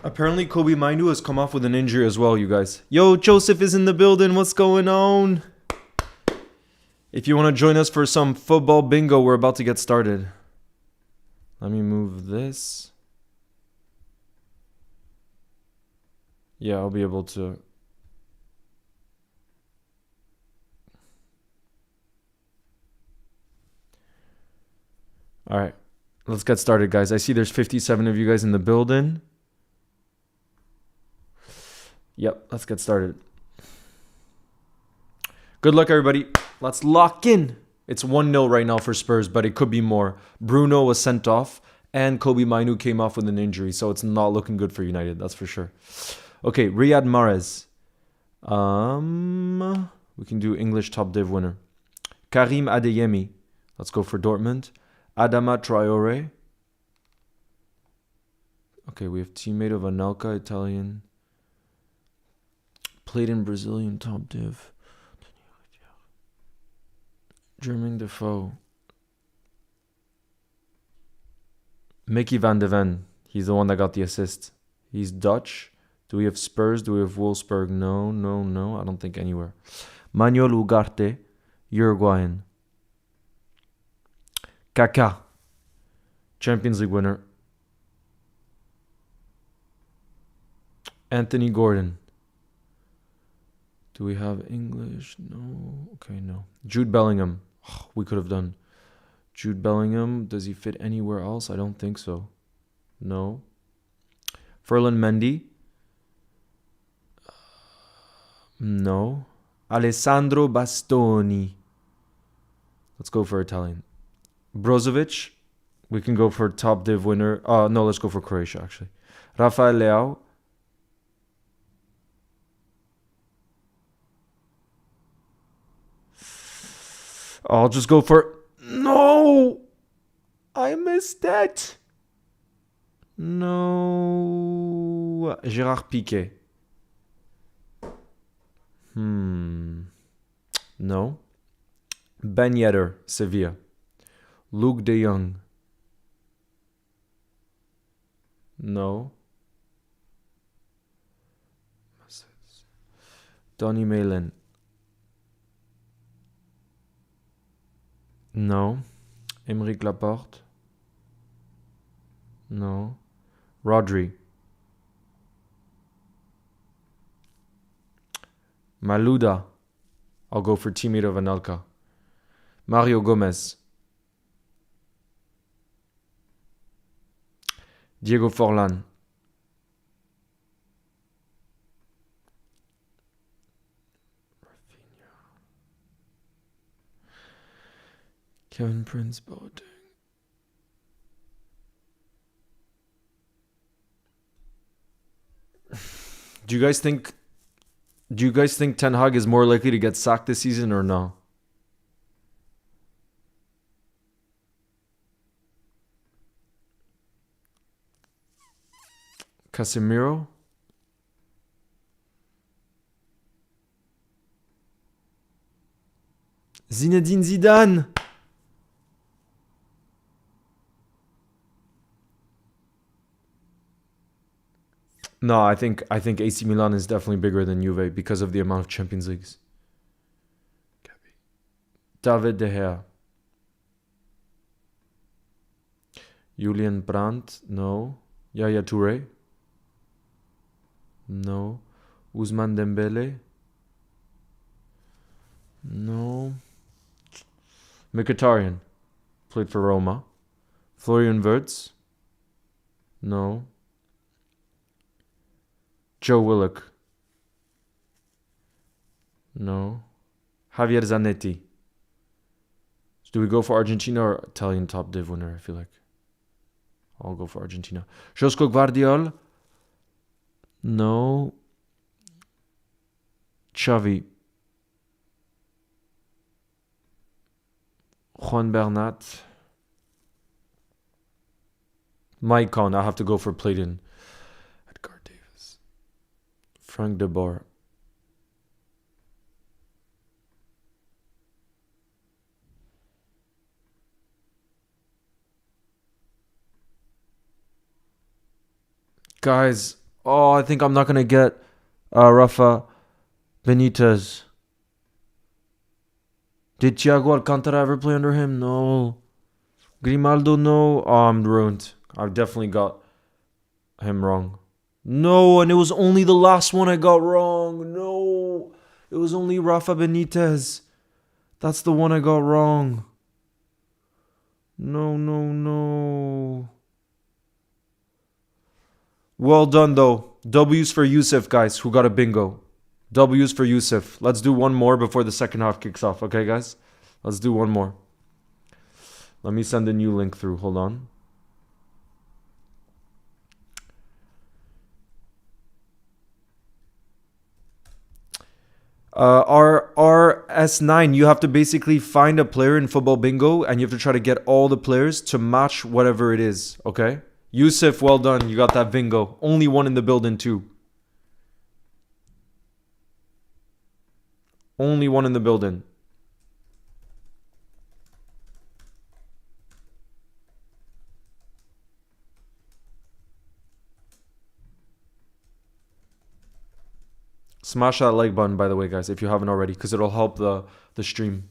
Apparently, Kobe Mainu has come off with an injury as well, you guys. Yo, Joseph is in the building. What's going on? If you want to join us for some football bingo, we're about to get started. Let me move this. Yeah, I'll be able to. All right, let's get started, guys. I see there's 57 of you guys in the building. Yep, let's get started. Good luck, everybody. Let's lock in. It's 1-0 right now for Spurs, but it could be more. Bruno was sent off, and Kobe Mainu came off with an injury, so it's not looking good for United, that's for sure. Okay, Riyad Mahrez. We can do English top div winner. Karim Adeyemi. Let's go for Dortmund. Adama Traore. Okay, we have teammate of Anelka, Italian. Played in Brazilian top div. Jermaine Defoe. Mickey van de Ven. He's the one that got the assist. He's Dutch. Do we have Spurs? Do we have Wolfsburg? No. I don't think anywhere. Manuel Ugarte. Uruguayan. Kaká. Champions League winner. Anthony Gordon. Do we have English? No. Okay, no. Jude Bellingham. Oh, we could have done. Jude Bellingham. Does he fit anywhere else? I don't think so. No. Ferland Mendy. No. Alessandro Bastoni. Let's go for Italian. Brozovic. We can go for top div winner. No, let's go for Croatia, actually. Rafael Leao. I'll just go for... No! I missed that. No. Gérard Piqué. No. Ben Yedder, Sevilla. Luke de Jong. No. Donny Malin. No. Emeric Laporte. No. Rodri. Maluda. I'll go for teammate of Anelka. Mario Gomez. Diego Forlan. Kevin Prince Boateng. Do you guys think Ten Hag is more likely to get sacked this season or no? Casemiro? Zinedine Zidane. No, I think AC Milan is definitely bigger than Juve because of the amount of Champions Leagues. David De Gea. Julian Brandt, no. Yaya Touré, no. Ousmane Dembele, no. Mkhitaryan, played for Roma. Florian Wirtz, no. Joe Willock, no. Javier Zanetti. Do we go for Argentina or Italian top div winner? I feel like I'll go for Argentina. Josko Gvardiol, no. Xavi, Juan Bernat, Maicon. I have to go for Playdon. Edgar Davis, Frank de Boer. Guys, I think I'm not gonna get Rafa Benitez. Did Thiago Alcantara ever play under him? No. Grimaldo, no. Oh, I'm ruined. I've definitely got him wrong. No, and it was only the last one I got wrong. No. It was only Rafa Benitez. That's the one I got wrong. No. Well done, though. W's for Yusuf, guys, who got a bingo. W's for Yusuf. Let's do one more before the second half kicks off. Okay, guys? Let's do one more. Let me send a new link through. Hold on. RS9, you have to basically find a player in football bingo and you have to try to get all the players to match whatever it is. Okay? Yusuf, well done. You got that bingo. Only one in the building, too. Only one in the building. Smash that like button, by the way, guys, if you haven't already, because it'll help the stream.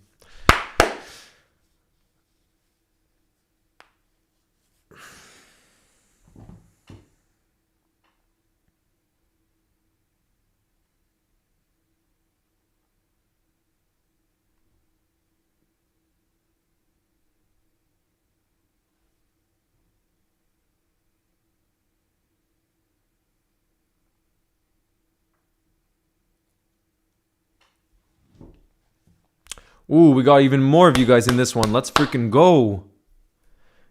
Ooh, we got even more of you guys in this one. Let's freaking go.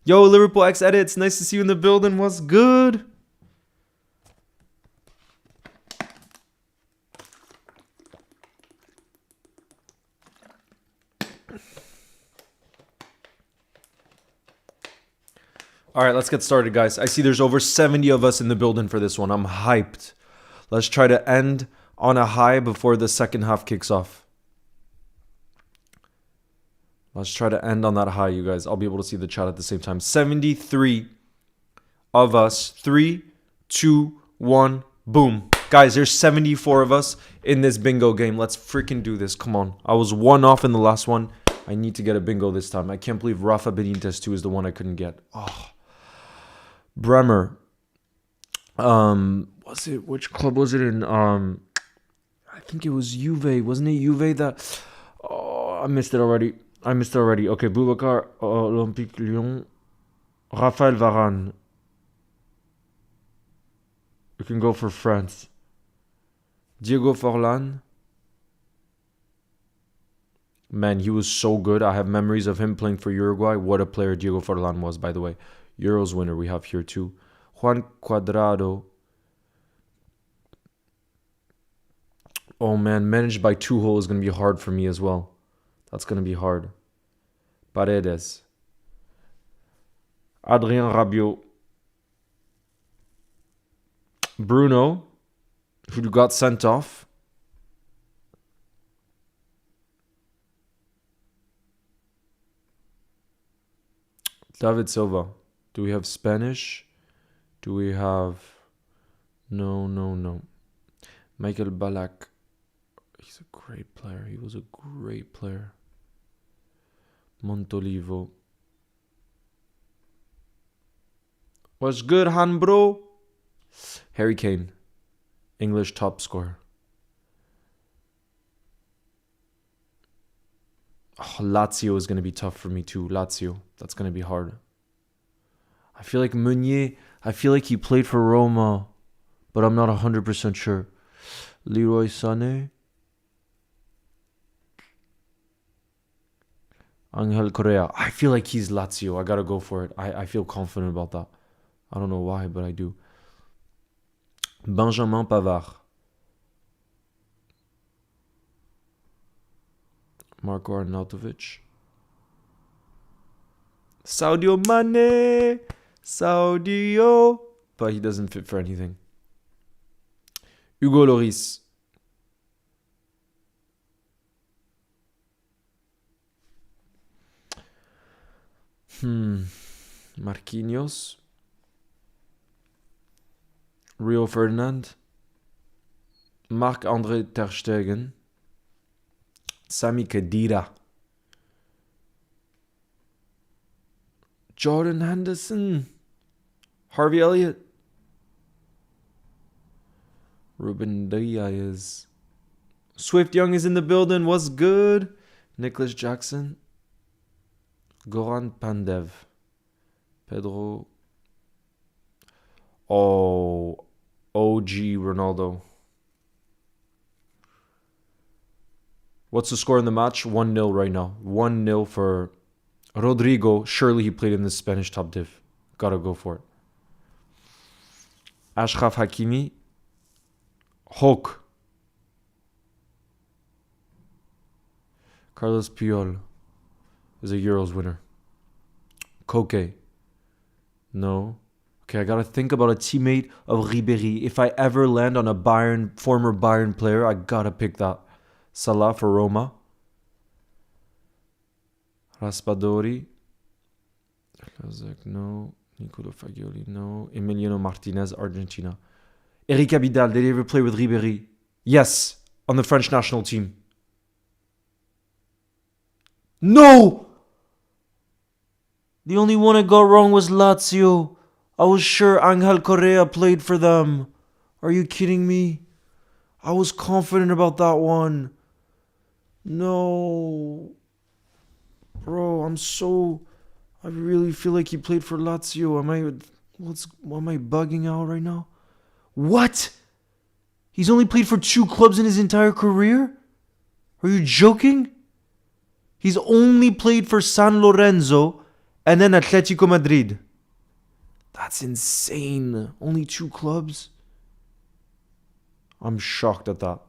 Yo, Liverpool X Edits. Nice to see you in the building. What's good? All right, let's get started, guys. I see there's over 70 of us in the building for this one. I'm hyped. Let's try to end on a high before the second half kicks off. Let's try to end on that high, you guys. I'll be able to see the chat at the same time. 73 of us. 3, 2, 1, boom. Guys, there's 74 of us in this bingo game. Let's freaking do this. Come on. I was 1 off in the last one. I need to get a bingo this time. I can't believe Rafa Benitez 2 is the one I couldn't get. Oh. Bremer. Was it, which club was it in? I think it was Juve. Wasn't it Juve that... Oh, I missed it already. Okay, Boubacar, Olympique Lyon. Raphael Varane. We can go for France. Diego Forlan. Man, he was so good. I have memories of him playing for Uruguay. What a player Diego Forlan was, by the way. Euros winner we have here too. Juan Cuadrado. Oh man, managed by toooo is going to be hard for me as well. That's going to be hard. Paredes. Adrien Rabiot. Bruno, who got sent off. David Silva. Do we have Spanish? Do we have... No. Michael Ballack. He's a great player. He was a great player. Montolivo. What's good, Han bro? Harry Kane. English top scorer. Oh, Lazio is going to be tough for me too. Lazio. That's going to be hard. I feel like Meunier, I feel like he played for Roma, but I'm not 100% sure. Leroy Sané. Angel Correa. I feel like he's Lazio. I got to go for it. I feel confident about that. I don't know why, but I do. Benjamin Pavard. Marco Arnautovic. Sadio Mane. Saudio. But he doesn't fit for anything. Hugo Lloris. Marquinhos. Rio Ferdinand. Marc-André Ter Stegen. Sami Khedira. Jordan Henderson. Harvey Elliott. Ruben Diaz. Swift Young is in the building. What's good? Nicholas Jackson. Goran Pandev. Pedro. Oh, OG Ronaldo. What's the score in the match? 1-0 right now. 1-0 for Rodrigo. Surely he played in the Spanish top div. Gotta go for it. Ashraf Hakimi. Hulk. Carlos Puyol is a Euros winner. Koke. No. Okay, I gotta think about a teammate of Ribéry. If I ever land on a former Bayern player, I gotta pick that. Salah for Roma. Raspadori. No. Nicolo Fagioli, no. Emiliano Martinez, Argentina. Eric Abidal, did he ever play with Ribéry? Yes, on the French national team. No! The only one I got wrong was Lazio. I was sure Angel Correa played for them. Are you kidding me? I was confident about that one. No. Bro, I really feel like he played for Lazio. Am I bugging out right now? What? He's only played for 2 clubs in his entire career? Are you joking? He's only played for San Lorenzo and then Atletico Madrid. That's insane. Only 2 clubs? I'm shocked at that.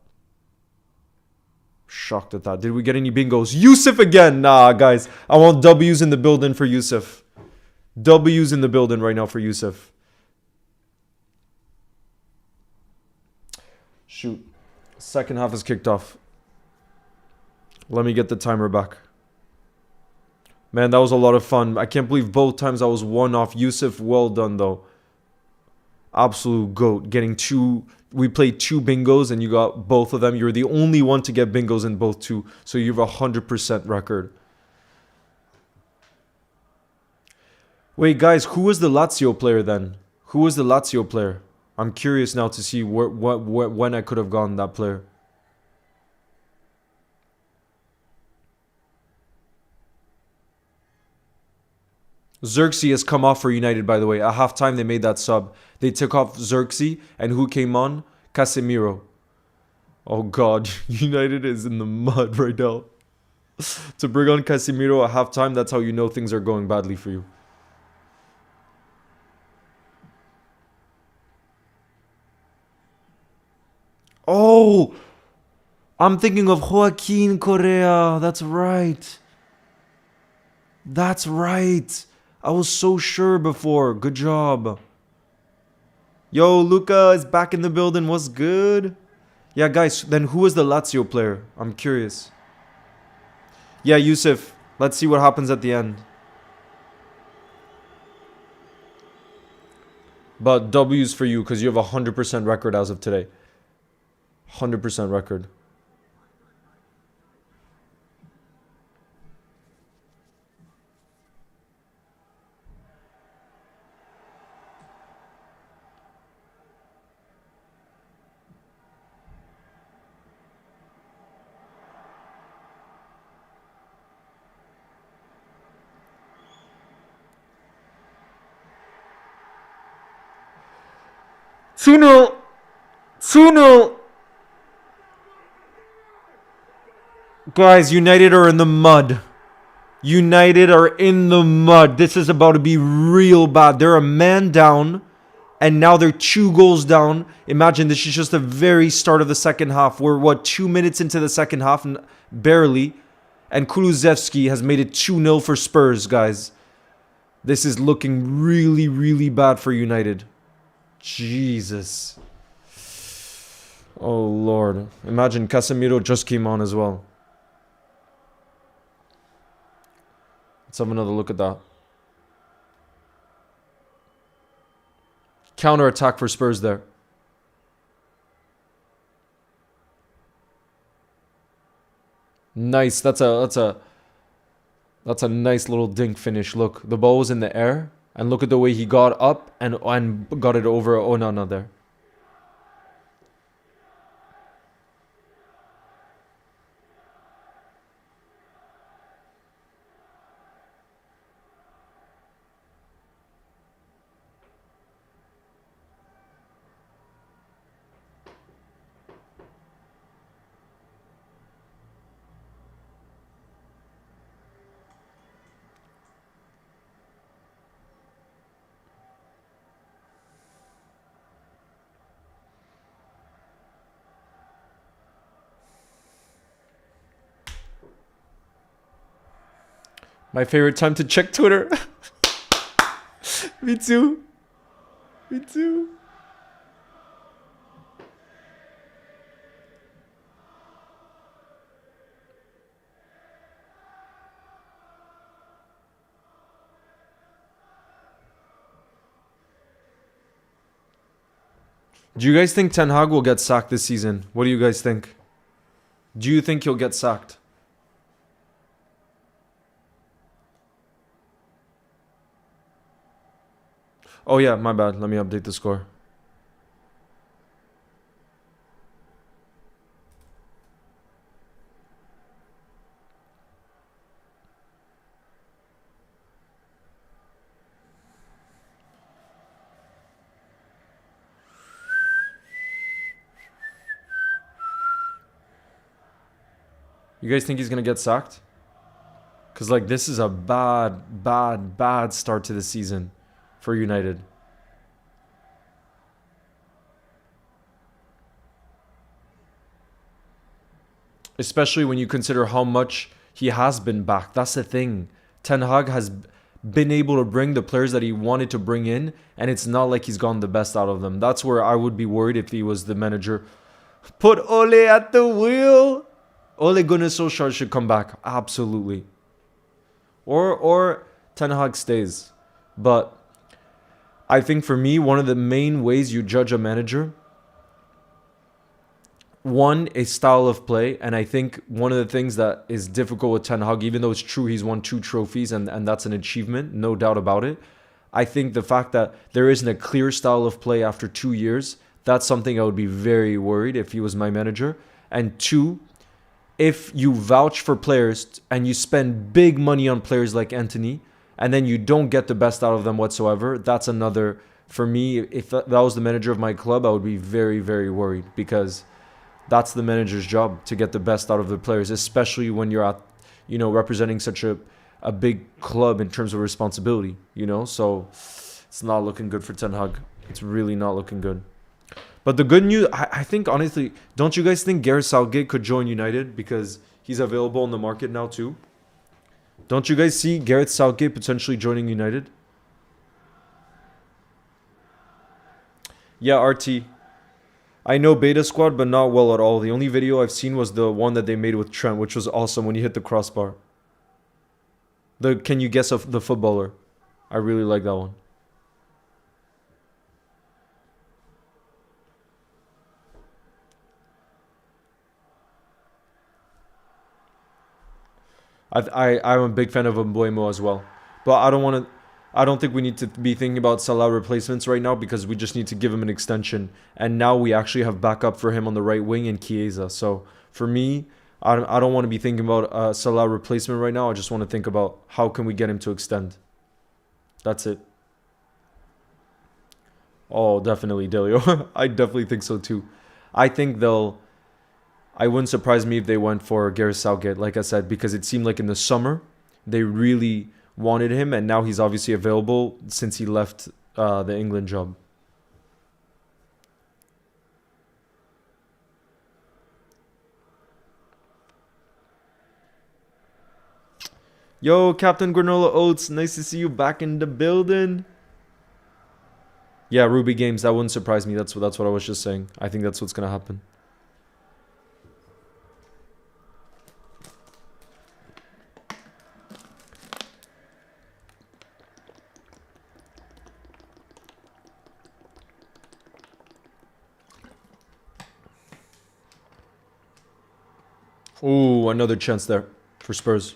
Did we get any bingos? Yusuf again. Nah, guys. I want W's in the building for Yusuf. W's in the building right now for Yusuf. Shoot. Second half is kicked off. Let me get the timer back. Man, that was a lot of fun. I can't believe both times I was one off. Yusuf, well done though. Absolute goat. Getting two. We played two bingos and you got both of them. You're the only one to get bingos in both two. So you have 100% record. Wait, guys, who was the Lazio player then? Who was the Lazio player? I'm curious now to see when I could have gotten that player. Xerxes has come off for United, by the way. At halftime, they made that sub. They took off Xerxes, and who came on? Casemiro. Oh, God. United is in the mud right now. To bring on Casemiro at halftime, that's how you know things are going badly for you. Oh! I'm thinking of Joaquin Correa. That's right. That's right. I was so sure before. Good job. Yo, Luca is back in the building. What's good? Yeah, guys, then who was the Lazio player? I'm curious. Yeah, Yusuf. Let's see what happens at the end. But W's for you because you have a 100% record as of today. 100% record. Toooo! Toooo! Guys, United are in the mud. United are in the mud. This is about to be real bad. They're a man down, and now they're 2 goals down. Imagine this is just the very start of the second half. We're, what, 2 minutes into the second half? Barely. And Kulusevski has made it 2-0 for Spurs, guys. This is looking really, really bad for United. Jesus. Oh, Lord. Imagine Casemiro just came on as well. Let's have another look at that. Counter attack for Spurs there. Nice. That's a nice little dink finish. Look, the ball was in the air, and look at the way he got up and got it over Onana there. My favorite time to check Twitter. Me too. Me too. Do you guys think Ten Hag will get sacked this season? What do you guys think? Do you think he'll get sacked? Oh yeah, my bad. Let me update the score. You guys think he's gonna get sacked? Because like this is a bad start to the season for United. Especially when you consider how much he has been back. That's the thing. Ten Hag has been able to bring the players that he wanted to bring in, and it's not like he's gotten the best out of them. That's where I would be worried if he was the manager. Put Ole at the wheel. Ole Gunnar Solskjaer should come back. Absolutely. or Ten Hag stays. But I think for me, one of the main ways you judge a manager, one, a style of play. And I think one of the things that is difficult with Ten Hag, even though it's true he's won 2 trophies and that's an achievement, no doubt about it. I think the fact that there isn't a clear style of play after 2 years, that's something I would be very worried if he was my manager. And two, if you vouch for players and you spend big money on players like Anthony, and then you don't get the best out of them whatsoever, that's another, for me, if that was the manager of my club, I would be very, very worried, because that's the manager's job, to get the best out of the players, especially when you're at, representing such a big club in terms of responsibility, So it's not looking good for Ten Hag. It's really not looking good. But the good news, I think, honestly, don't you guys think Gareth Southgate could join United because he's available on the market now too? Don't you guys see Gareth Southgate potentially joining United? Yeah, RT. I know Beta Squad, but not well at all. The only video I've seen was the one that they made with Trent, which was awesome when he hit the crossbar. Can you guess the footballer? I really like that one. I'm a big fan of Mbuemo as well, but I don't think we need to be thinking about Salah replacements right now, because we just need to give him an extension, and now we actually have backup for him on the right wing in Chiesa. So for me, I don't want to be thinking about Salah replacement right now. I just want to think about how can we get him to extend. That's it. Oh, definitely Delio. I definitely think so too. I think I wouldn't surprise me if they went for Gareth Southgate, like I said, because it seemed like in the summer they really wanted him, and now he's obviously available since he left the England job. Yo, Captain Granola Oats, nice to see you back in the building. Yeah, Ruby Games, that wouldn't surprise me. That's what I was just saying. I think that's what's gonna happen. Ooh, another chance there for Spurs.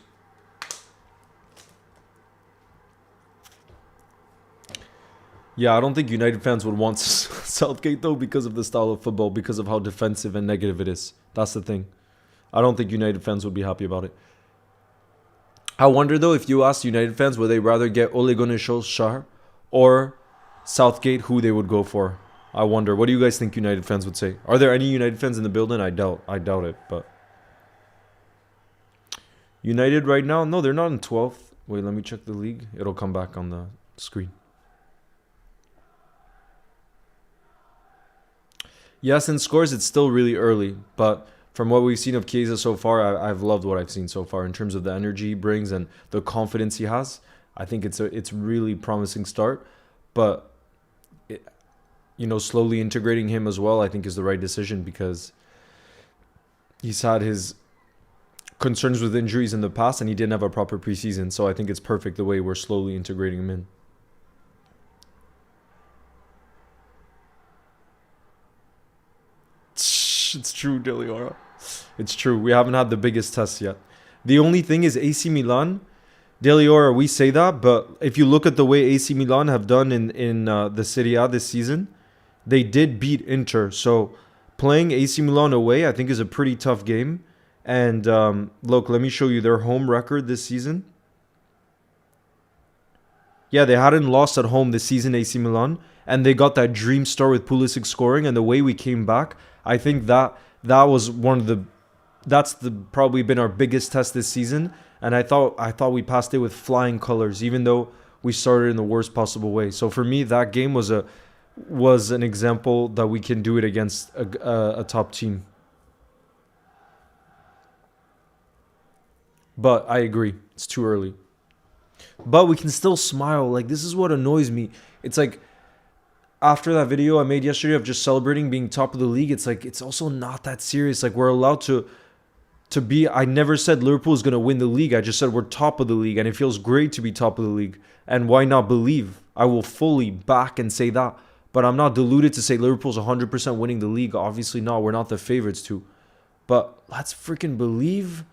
Yeah, I don't think United fans would want Southgate though, because of the style of football, because of how defensive and negative it is. That's the thing. I don't think United fans would be happy about it. I wonder though, if you asked United fans, would they rather get Ole Gunnar Solskjaer or Southgate, who they would go for? I wonder. What do you guys think United fans would say? Are there any United fans in the building? I doubt it, but United right now? No, they're not in 12th. Wait, let me check the league. It'll come back on the screen. Yes, in scores, it's still really early, but from what we've seen of Chiesa so far, I've loved what I've seen so far in terms of the energy he brings and the confidence he has. I think it's really promising start, but slowly integrating him as well, I think is the right decision, because he's had his concerns with injuries in the past and he didn't have a proper preseason. So I think it's perfect the way we're slowly integrating him in. It's true, Deliora. It's true. We haven't had the biggest test yet. The only thing is AC Milan. Deliora, we say that, but if you look at the way AC Milan have done in the Serie A this season, they did beat Inter. So playing AC Milan away, I think, is a pretty tough game. And look, let me show you their home record this season. Yeah, they hadn't lost at home this season, AC Milan. And they got that dream start with Pulisic scoring. And the way we came back, I think that was probably been our biggest test this season. And I thought we passed it with flying colors, even though we started in the worst possible way. So for me, that game was an example that we can do it against a top team. But I agree, it's too early. But we can still smile. Like, this is what annoys me. It's like, after that video I made yesterday of just celebrating being top of the league, it's like, it's also not that serious. Like, we're allowed to to be, I never said Liverpool is going to win the league. I just said we're top of the league and it feels great to be top of the league. And why not believe? I will fully back and say that. But I'm not deluded to say Liverpool's 100% winning the league. Obviously not. We're not the favorites to. But let's freaking believe.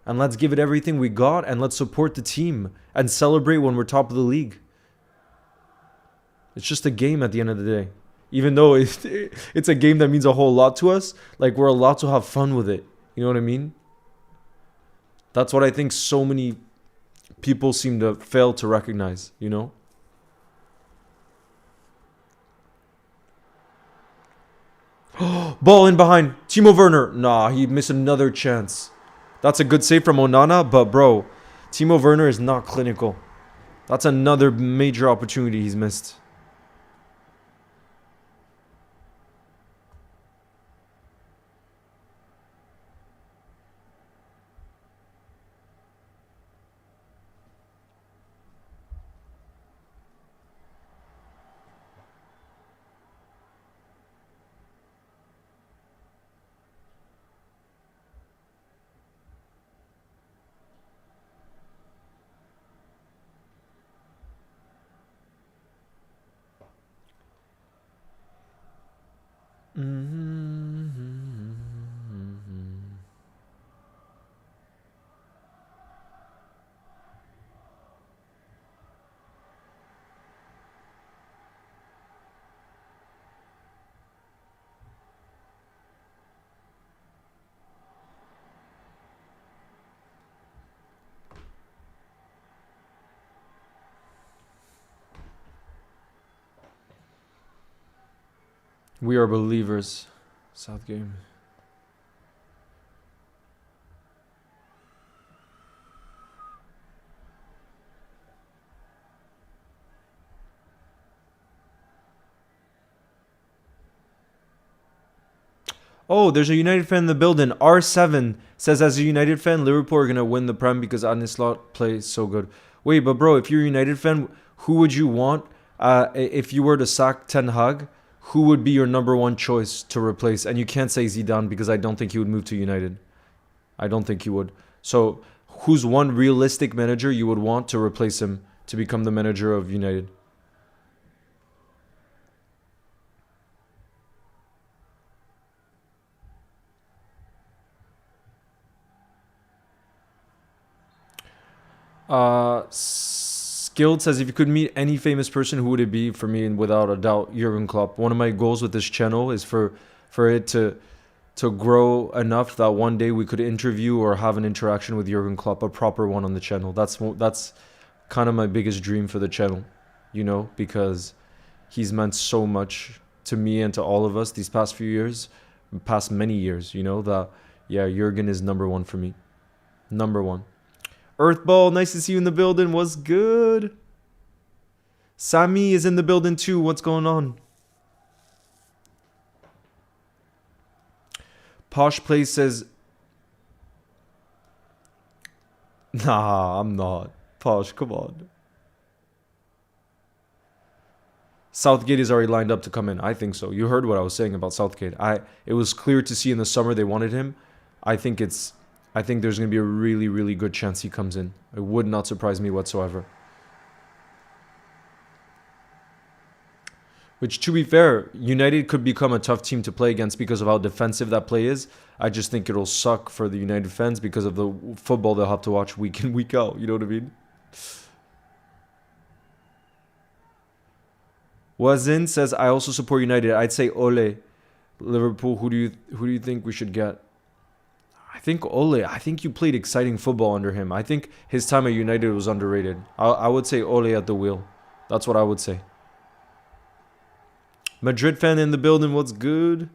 And let's give it everything we got. And let's support the team. And celebrate when we're top of the league. It's just a game at the end of the day. Even though it's a game that means a whole lot to us. Like, we're allowed to have fun with it. You know what I mean? That's what I think so many people seem to fail to recognize, you know? Ball in behind. Timo Werner. Nah, he missed another chance. That's a good save from Onana, but bro, Timo Werner is not clinical. That's another major opportunity he's missed. We are believers. Southgate. Oh, there's a United fan in the building. R7 says, as a United fan, Liverpool are going to win the Prem because Anislot plays so good. Wait, but bro, if you're a United fan, who would you want if you were to sack Ten Hag? Who would be your number one choice to replace? And you can't say Zidane because I don't think he would move to United. I don't think he would. So who's one realistic manager you would want to replace him to become the manager of United? Skilled says, if you could meet any famous person, who would it be? For me, and without a doubt, Jurgen Klopp. One of my goals with this channel is for it to grow enough that one day we could interview or have an interaction with Jurgen Klopp, a proper one on the channel. That's kind of my biggest dream for the channel, you know, because he's meant so much to me and to all of us these past few years, past many years, you know, that, yeah, Jurgen is number one for me. Number one. Earthball, nice to see you in the building. What's good? Sami is in the building too. What's going on? Posh Place says, nah, I'm not. Posh, come on. Southgate is already lined up to come in. I think so. You heard what I was saying about Southgate. It was clear to see in the summer they wanted him. I think there's going to be a really, really good chance he comes in. It would not surprise me whatsoever. Which, to be fair, United could become a tough team to play against because of how defensive that play is. I just think it'll suck for the United fans because of the football they'll have to watch week in, week out. You know what I mean? Wazin says, I also support United. I'd say Ole. Liverpool, who do you think we should get? I think Ole. I think you played exciting football under him. I think his time at United was underrated. I would say Ole at the wheel. That's what I would say. Madrid fan in the building. What's good?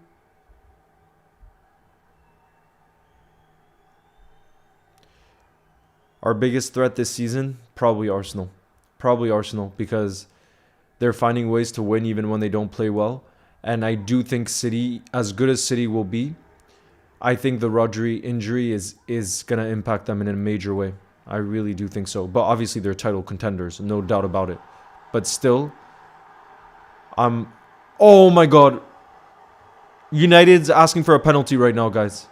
Our biggest threat this season? Probably Arsenal. Probably Arsenal because they're finding ways to win even when they don't play well. And I do think City, as good as City will be, I think the Rodri injury is going to impact them in a major way. I really do think so. But obviously they're title contenders, no doubt about it. But still, oh my God. United's asking for a penalty right now, guys.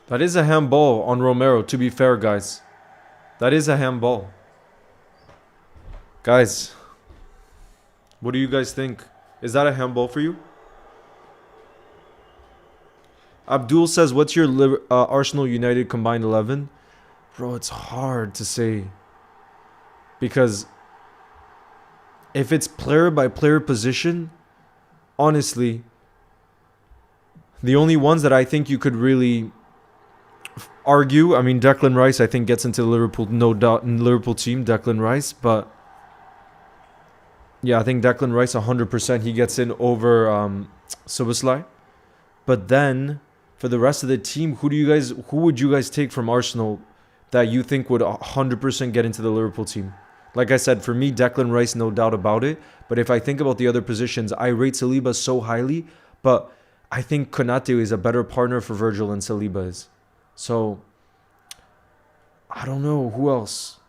That is a handball on Romero, to be fair, guys. That is a handball. Guys, what do you guys think? Is that a handball for you? Abdul says, what's your Arsenal United combined 11? Bro, it's hard to say. Because if it's player by player position, honestly, the only ones that I think you could really argue, I mean, Declan Rice, I think, gets into the Liverpool, no doubt, in Liverpool team, Declan Rice. But yeah, I think Declan Rice, 100%, he gets in over Szoboszlai. But then for the rest of the team, who would you guys take from Arsenal that you think would 100% get into the Liverpool team? Like I said, for me, Declan Rice, no doubt about it. But if I think about the other positions, I rate Saliba so highly, but I think Konate is a better partner for Virgil than Saliba is. So, I don't know. Who else?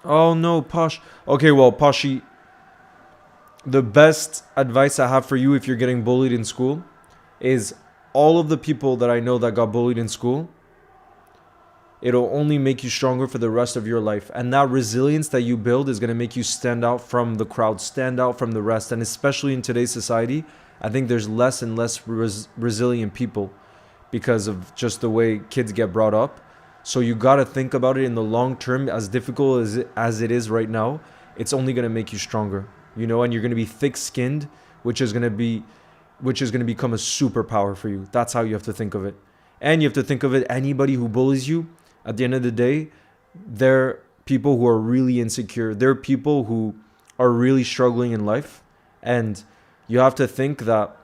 Oh, no, Posh. Okay, well, Poshy, the best advice I have for you if you're getting bullied in school is all of the people that I know that got bullied in school, it'll only make you stronger for the rest of your life. And that resilience that you build is going to make you stand out from the crowd, stand out from the rest. And especially in today's society, I think there's less and less resilient people because of just the way kids get brought up. So you got to think about it in the long term. As difficult as it is right now, it's only going to make you stronger, you know, and you're going to be thick-skinned, which is going to become a superpower for you. That's how you have to think of it. And you have to think of it, anybody who bullies you, at the end of the day, they're people who are really insecure. They're people who are really struggling in life. And you have to think that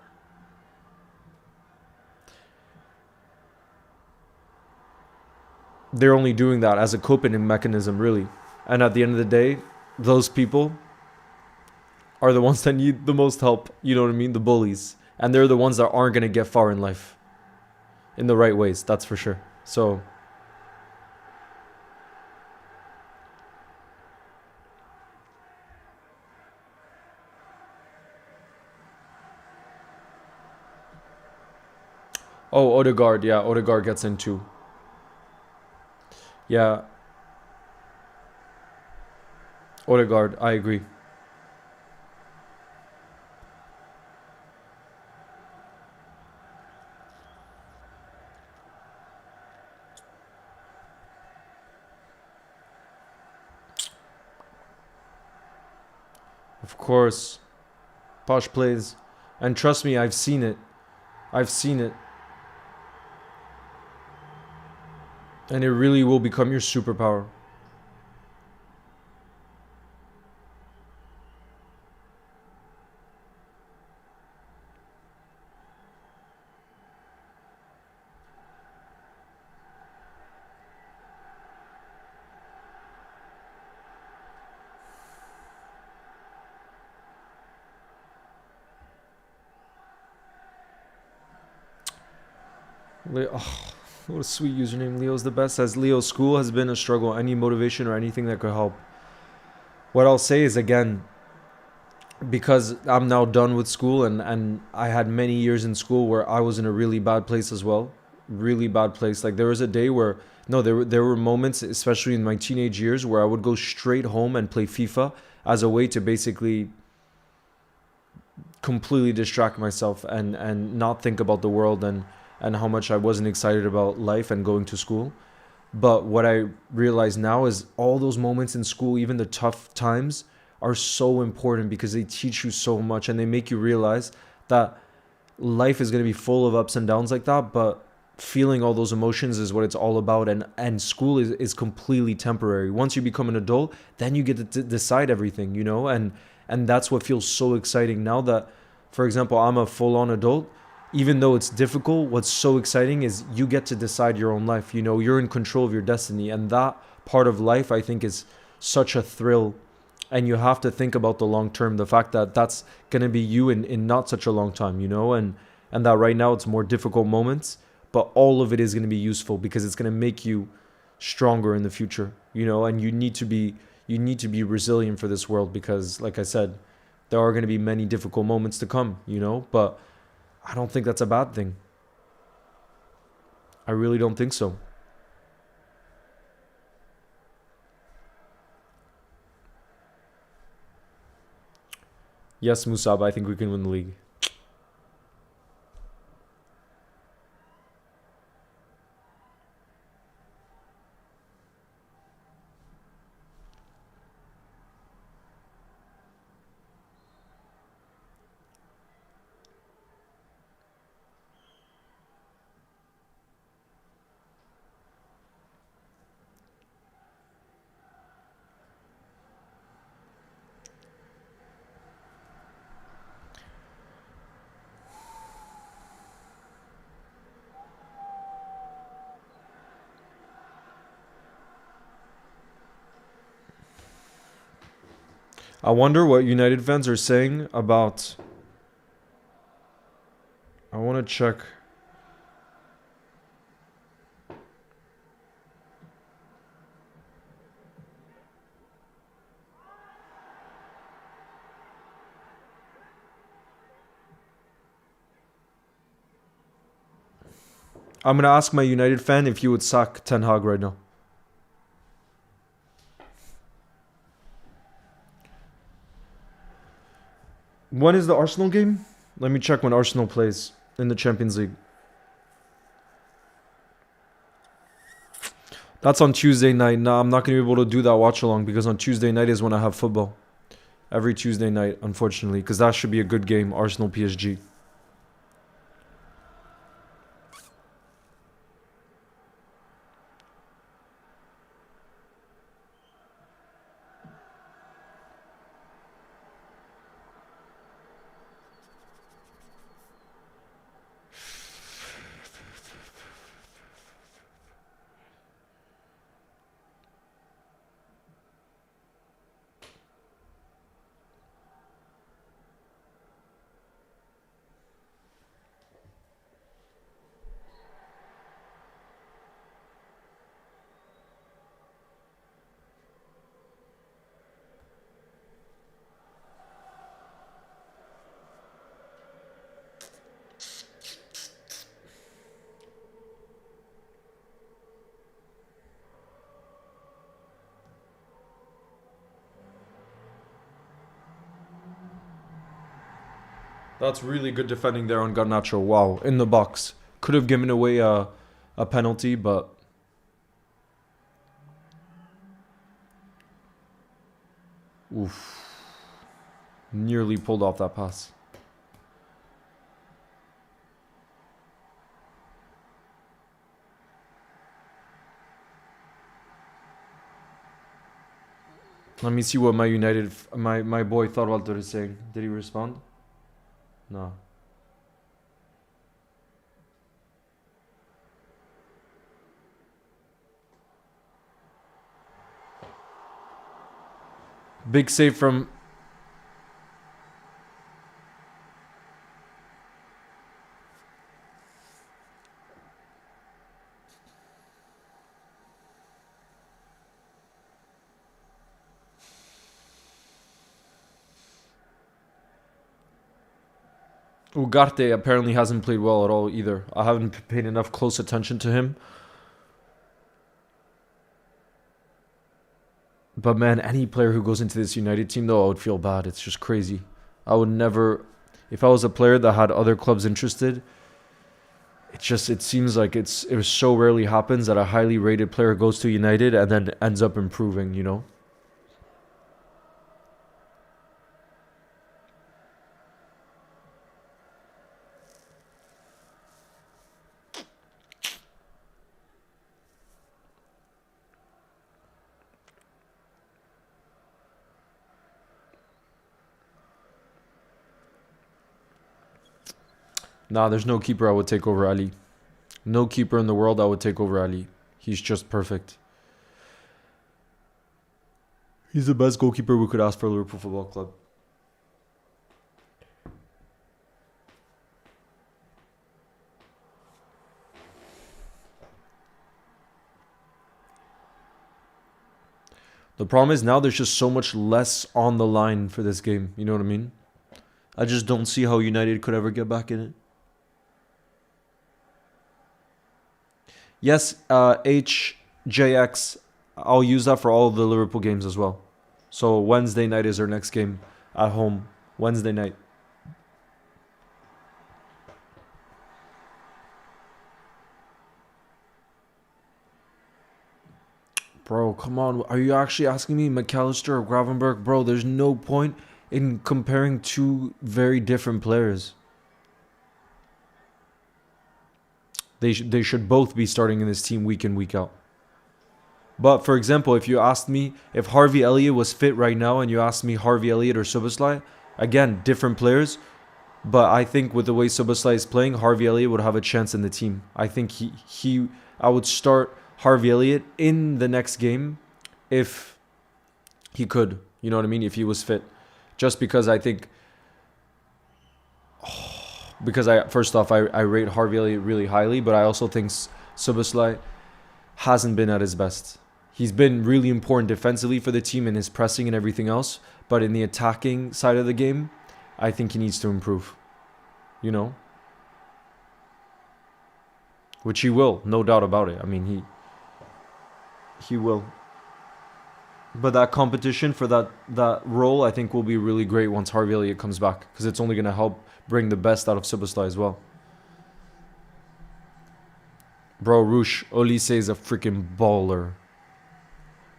they're only doing that as a coping mechanism, really. And at the end of the day, those people are the ones that need the most help. You know what I mean? The bullies. And they're the ones that aren't going to get far in life in the right ways. That's for sure. So oh, Odegaard. Yeah, Odegaard gets in too. Yeah, Odegaard. I agree. Of course. Posh plays. And trust me, I've seen it. I've seen it. And it really will become your superpower. Oh, what a sweet username. Leo's the best. Says Leo, school has been a struggle. Any motivation or anything that could help? What I'll say is, again, because I'm now done with school and I had many years in school where I was in a really bad place as well. Really bad place. Like there was a day where, no, there were moments, especially in my teenage years, where I would go straight home and play FIFA as a way to basically completely distract myself and not think about the world and how much I wasn't excited about life and going to school. But what I realize now is all those moments in school, even the tough times, are so important because they teach you so much and they make you realize that life is going to be full of ups and downs like that, but feeling all those emotions is what it's all about. And school is completely temporary. Once you become an adult, then you get to decide everything, you know, and that's what feels so exciting now that, for example, I'm a full-on adult. Even though it's difficult, what's so exciting is you get to decide your own life. You know, you're in control of your destiny. And that part of life, I think, is such a thrill. And you have to think about the long term, the fact that that's going to be you in not such a long time, you know, and that right now it's more difficult moments, but all of it is going to be useful because it's going to make you stronger in the future, you know, and you need to be resilient for this world because, like I said, There are going to be many difficult moments to come, you know, but I don't think that's a bad thing. I really don't think so. Yes, Musab, I think we can win the league. I wonder what United fans are saying about. I want to check. I'm going to ask my United fan if he would sack Ten Hag right now. When is the Arsenal game? Let me check when Arsenal plays in the Champions League. That's on Tuesday night. Nah, I'm not going to be able to do that watch along because on Tuesday night is when I have football. Every Tuesday night, unfortunately, because that should be a good game, Arsenal PSG. That's really good defending there on Garnacho. Wow, in the box. Could have given away a penalty, but... Oof. Nearly pulled off that pass. Let me see what my United... My boy Thorvaldur is saying. Did he respond? No. Big save from... Ugarte apparently hasn't played well at all either. I haven't paid enough close attention to him. But man, any player who goes into this United team, though, I would feel bad. It's just crazy. I would never... If I was a player that had other clubs interested, it seems like it so rarely happens that a highly rated player goes to United and then ends up improving, you know? Nah, there's no keeper I would take over Ali. No keeper in the world I would take over Ali. He's just perfect. He's the best goalkeeper we could ask for Liverpool Football Club. The problem is now there's just so much less on the line for this game. You know what I mean? I just don't see how United could ever get back in it. Yes, HJX, I'll use that for all of the Liverpool games as well. So Wednesday night is our next game at home. Wednesday night. Bro, come on. Are you actually asking me McAllister or Gravenberg? Bro, there's no point in comparing two very different players. They should both be starting in this team week in, week out. But, for example, if you asked me if Harvey Elliott was fit right now and you asked me Harvey Elliott or Szoboszlai, again, different players. But I think with the way Szoboszlai is playing, Harvey Elliott would have a chance in the team. I think I would start Harvey Elliott in the next game if he could. You know what I mean? If he was fit. Just because I think... Because first off, I rate Harvey Elliott really highly, but I also think Szoboszlai hasn't been at his best. He's been really important defensively for the team in his pressing and everything else. But in the attacking side of the game, I think he needs to improve. You know? Which he will, no doubt about it. I mean, he will. But that competition for that role, I think, will be really great once Harvey Elliott comes back. Because it's only going to help bring the best out of Szoboszlai as well. Bro, Rush, Olise is a freaking baller.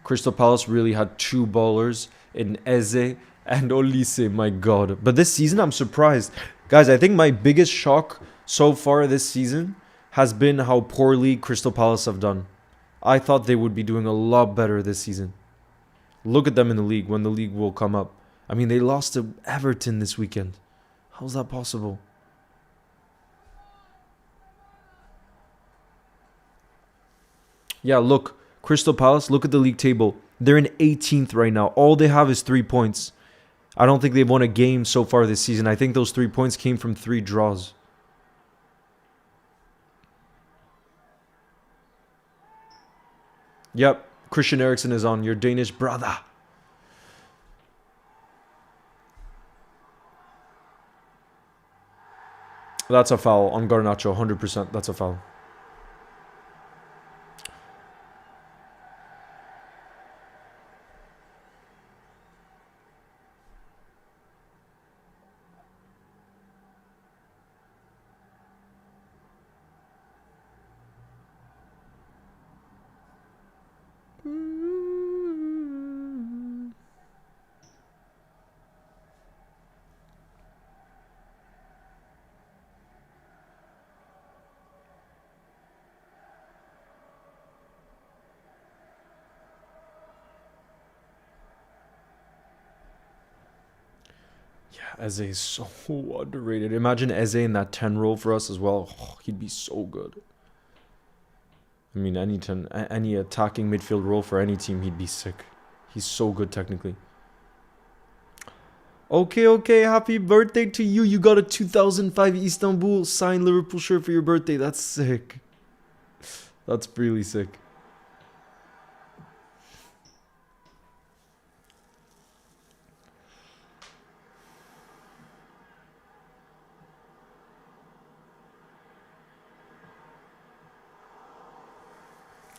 Crystal Palace really had two ballers in Eze and Olise, my god. But this season, I'm surprised. Guys, I think my biggest shock so far this season has been how poorly Crystal Palace have done. I thought they would be doing a lot better this season. Look at them in the league when the league will come up. I mean, they lost to Everton this weekend. How's that possible? Yeah, look. Crystal Palace, look at the league table. They're in 18th right now. All they have is 3 points. I don't think they've won a game so far this season. I think those 3 points came from 3 draws. Yep, Christian Eriksen is on. Your Danish brother. That's a foul on Garnacho, 100%. That's a foul. Yeah, Eze is so underrated. Imagine Eze in that 10 role for us as well. Oh, he'd be so good. I mean, any attacking midfield role for any team, he'd be sick. He's so good technically. Okay, happy birthday to you. You got a 2005 Istanbul signed Liverpool shirt for your birthday. That's sick. That's really sick.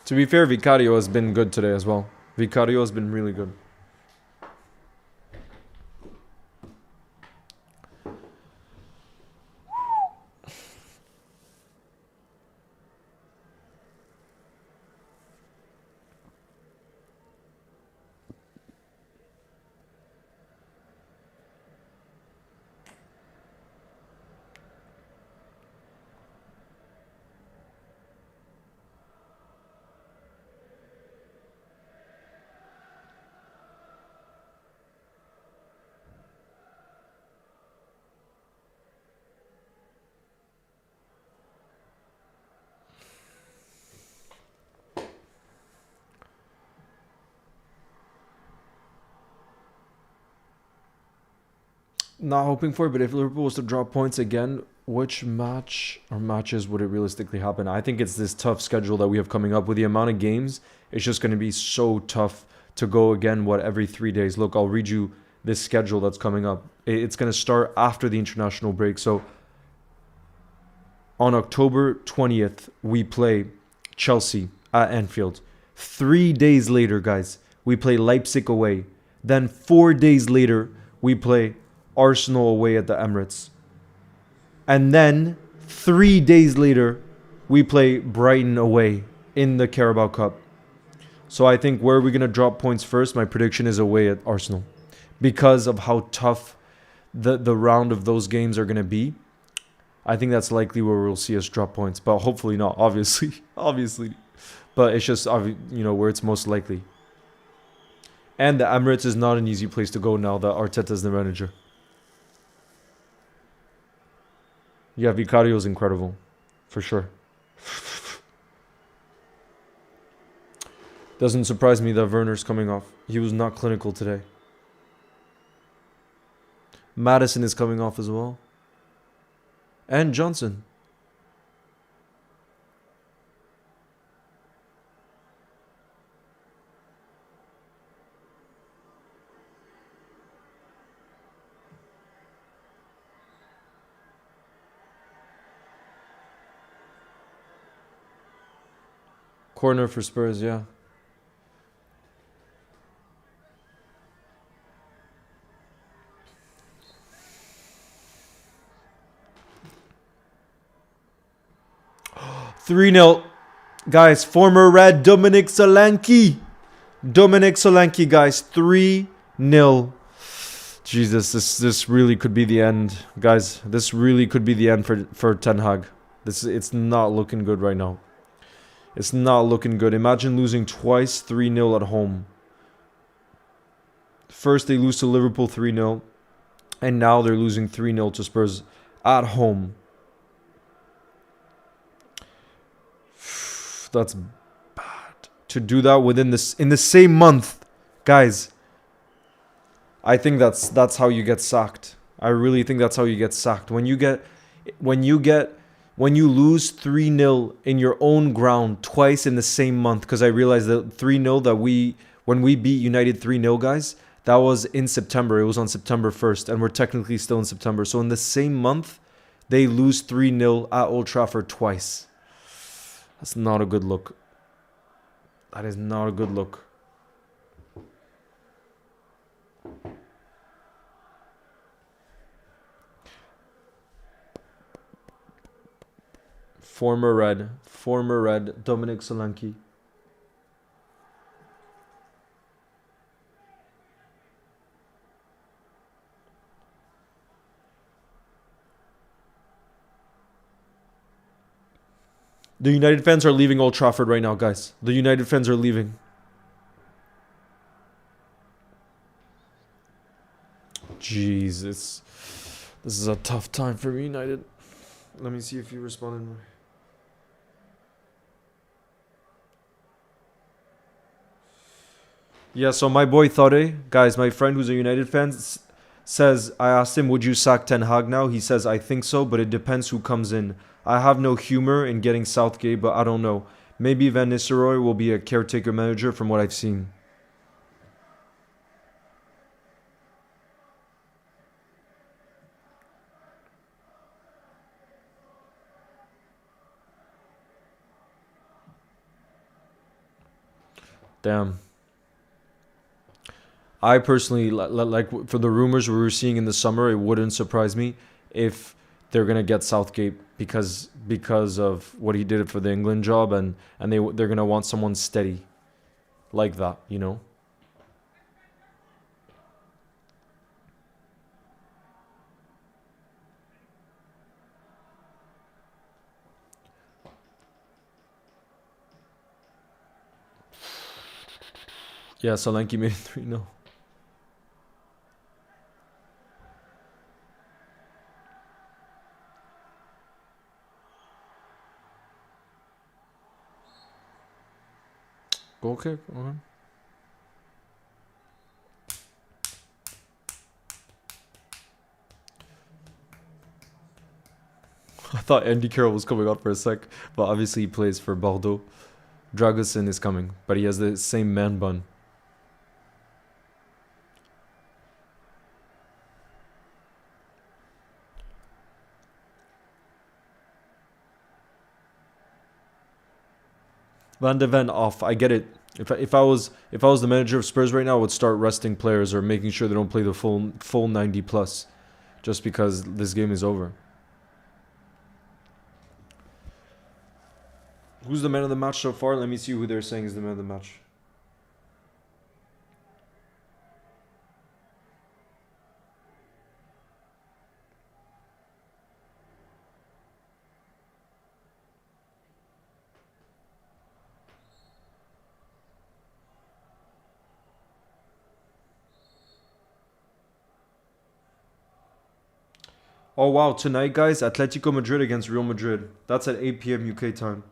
To be fair, Vicario has been good today as well. Vicario has been really good. Not hoping for it, but if Liverpool was to drop points again, which match or matches would it realistically happen? I think it's this tough schedule that we have coming up with the amount of games. It's just going to be so tough to go again, every 3 days. Look, I'll read you this schedule that's coming up. It's going to start after the international break. So on October 20th, we play Chelsea at Anfield. 3 days later, guys, we play Leipzig away. Then 4 days later, we play Arsenal away at the Emirates. And then 3 days later, we play Brighton away in the Carabao Cup. So I think where are we going to drop points first? My prediction is away at Arsenal. Because of how tough the round of those games are going to be. I think that's likely where we'll see us drop points. But hopefully not, obviously. Obviously. But it's just, where it's most likely. And the Emirates is not an easy place to go now that Arteta's the manager. Yeah, Vicario's incredible. For sure. Doesn't surprise me that Werner's coming off. He was not clinical today. Madison is coming off as well. And Johnson. Corner for Spurs, yeah. Three 0, guys. Former Red Dominic Solanke. Dominic Solanke, guys. 3-0. Jesus, this really could be the end, guys. This really could be the end for Ten Hag. It's not looking good right now. It's not looking good. Imagine losing twice, 3-0 at home. First, they lose to Liverpool 3-0. And now they're losing 3-0 to Spurs at home. That's bad. To do that in the same month, guys. I think that's how you get sacked. I really think that's how you get sacked. When you lose 3-0 in your own ground twice in the same month, because I realized that 3-0 when we beat United 3-0, guys, that was in September. It was on September 1st, and we're technically still in September. So in the same month, they lose 3-0 at Old Trafford twice. That's not a good look. That is not a good look. Former Red Dominic Solanke. The United fans are leaving Old Trafford right now, guys. The United fans are leaving. Jesus. This is a tough time for United. Let me see if you responded. Yeah, so my boy Thore, guys, my friend who's a United fan, says, I asked him, would you sack Ten Hag now? He says, I think so, but it depends who comes in. I have no humor in getting Southgate, but I don't know. Maybe Van Nistelrooy will be a caretaker manager from what I've seen. Damn. I personally, like for the rumors we were seeing in the summer, it wouldn't surprise me if they're gonna get Southgate because of what he did for the England job, and they're gonna want someone steady, like that, you know. Yeah, Solanke made it 3-0. Goal kick? Okay. I thought Andy Carroll was coming out for a sec, but obviously he plays for Bordeaux. Dragusin is coming, but he has the same man bun. Van de Ven off. I get it. If I was the manager of Spurs right now, I would start resting players or making sure they don't play the full 90 plus, just because this game is over. Who's the man of the match so far? Let me see who they're saying is the man of the match. Oh wow, tonight guys, Atletico Madrid against Real Madrid. That's at 8 p.m. UK time.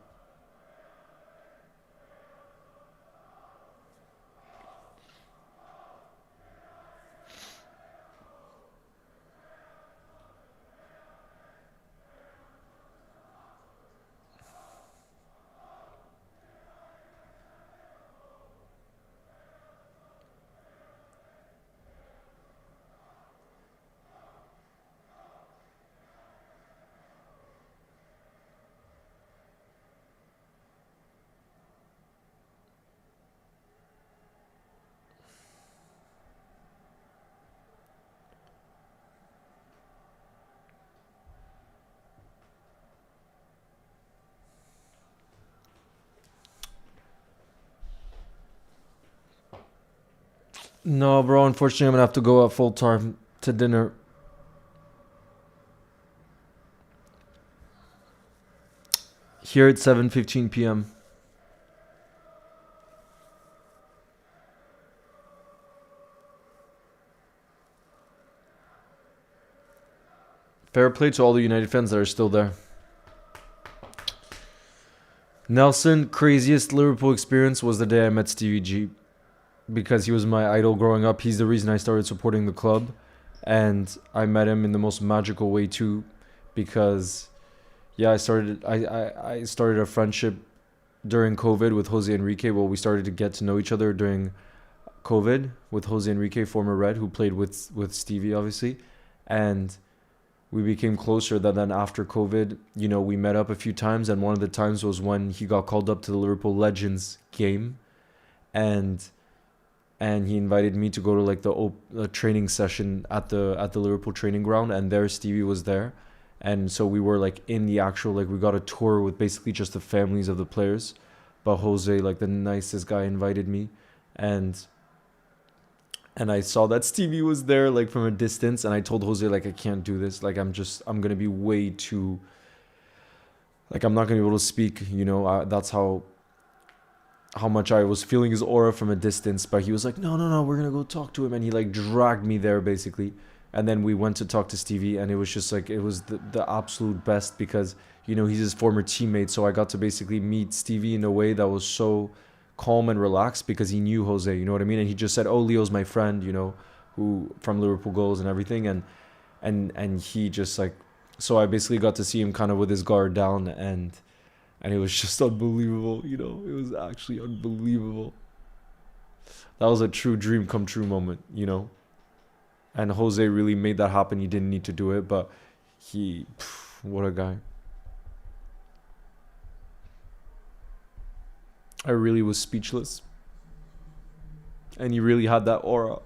No, bro. Unfortunately, I'm gonna have to go out full time to dinner. Here at 7:15 p.m. Fair play to all the United fans that are still there. Nelson, craziest Liverpool experience was the day I met Stevie G, because he was my idol growing up. He's the reason I started supporting the club, and I met him in the most magical way too, because yeah, I started a friendship during COVID with Jose Enrique. Well, we started to get to know each other during COVID with Jose Enrique, former Red, who played with Stevie, obviously, and we became closer. That then after COVID, we met up a few times, and one of the times was when he got called up to the Liverpool Legends game, and he invited me to go to like the training session at the Liverpool training ground, and there Stevie was there, and so we were like in the actual, like, we got a tour with basically just the families of the players, but Jose, like the nicest guy, invited me, and I saw that Stevie was there like from a distance, and I told Jose, like, I can't do this, like I'm gonna be way too, like, I'm not gonna be able to speak, that's how much I was feeling his aura from a distance. But he was like, no, we're gonna go talk to him, and he like dragged me there basically, and then we went to talk to Stevie, and it was just like, it was the absolute best, because he's his former teammate, so I got to basically meet Stevie in a way that was so calm and relaxed, because he knew Jose, you know what I mean, and he just said, oh, Leo's my friend, who from Liverpool Goals and everything, and he just like, so I basically got to see him kind of with his guard down, and it was just unbelievable, it was actually unbelievable. That was a true dream come true moment, and Jose really made that happen. He didn't need to do it, but what a guy. I really was speechless, and he really had that aura.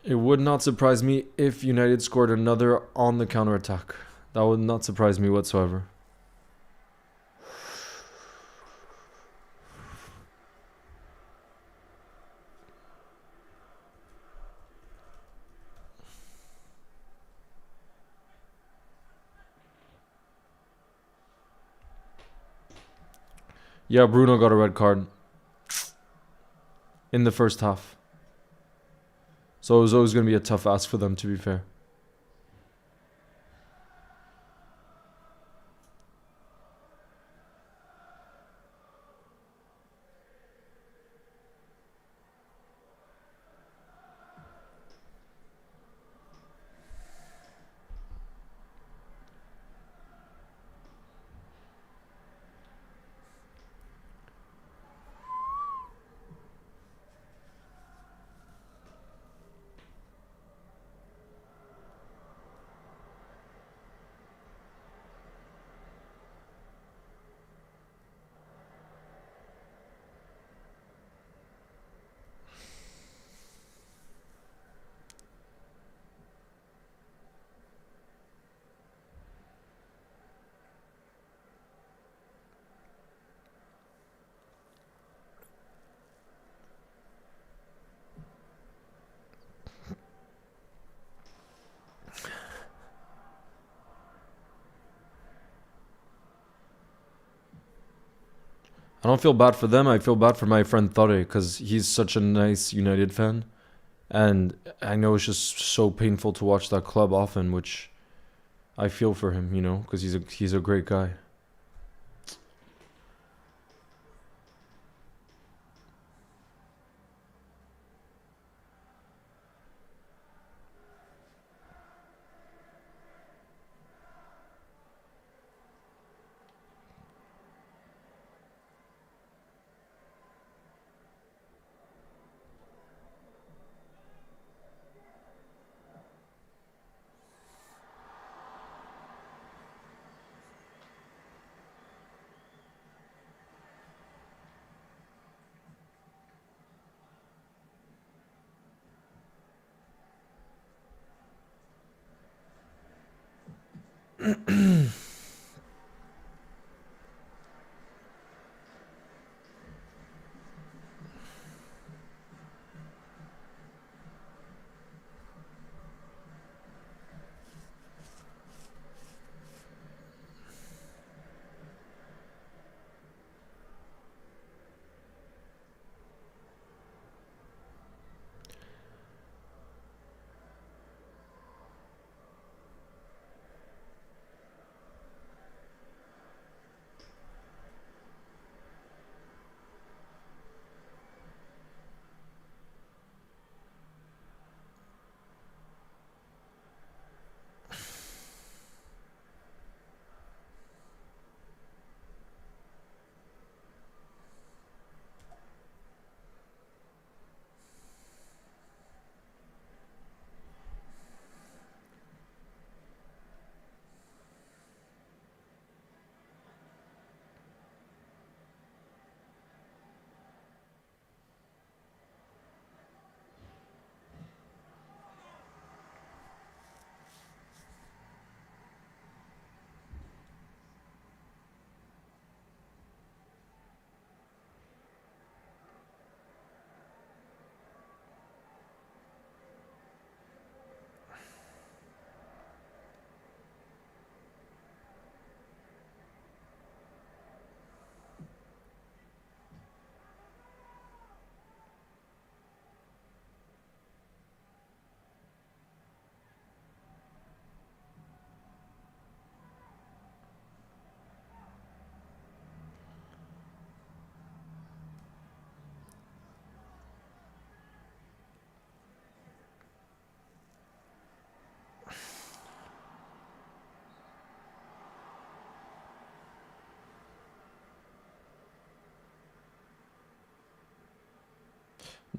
It would not surprise me if United scored another on the counterattack. That would not surprise me whatsoever. Yeah, Bruno got a red card in the first half. So it was always going to be a tough ask for them, to be fair. don't feel bad for them. I feel bad for my friend Tore because he's such a nice United fan, and I know it's just so painful to watch that club often, which I feel for him, you know, because he's a great guy.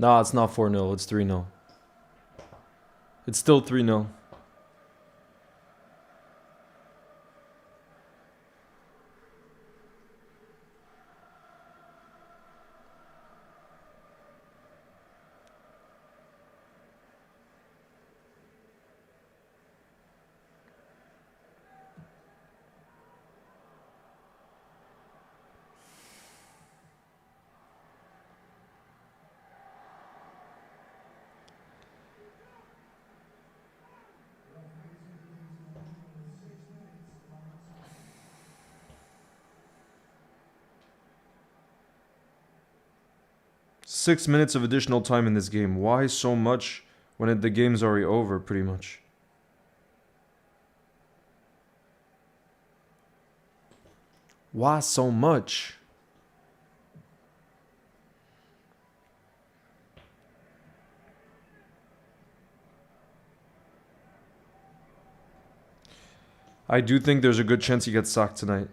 Nah, it's not 4-0. It's 3-0. It's still 3-0. Six minutes of additional time in this game. Why so much when the game's already over, pretty much? Why so much? I do think there's a good chance he gets sacked tonight.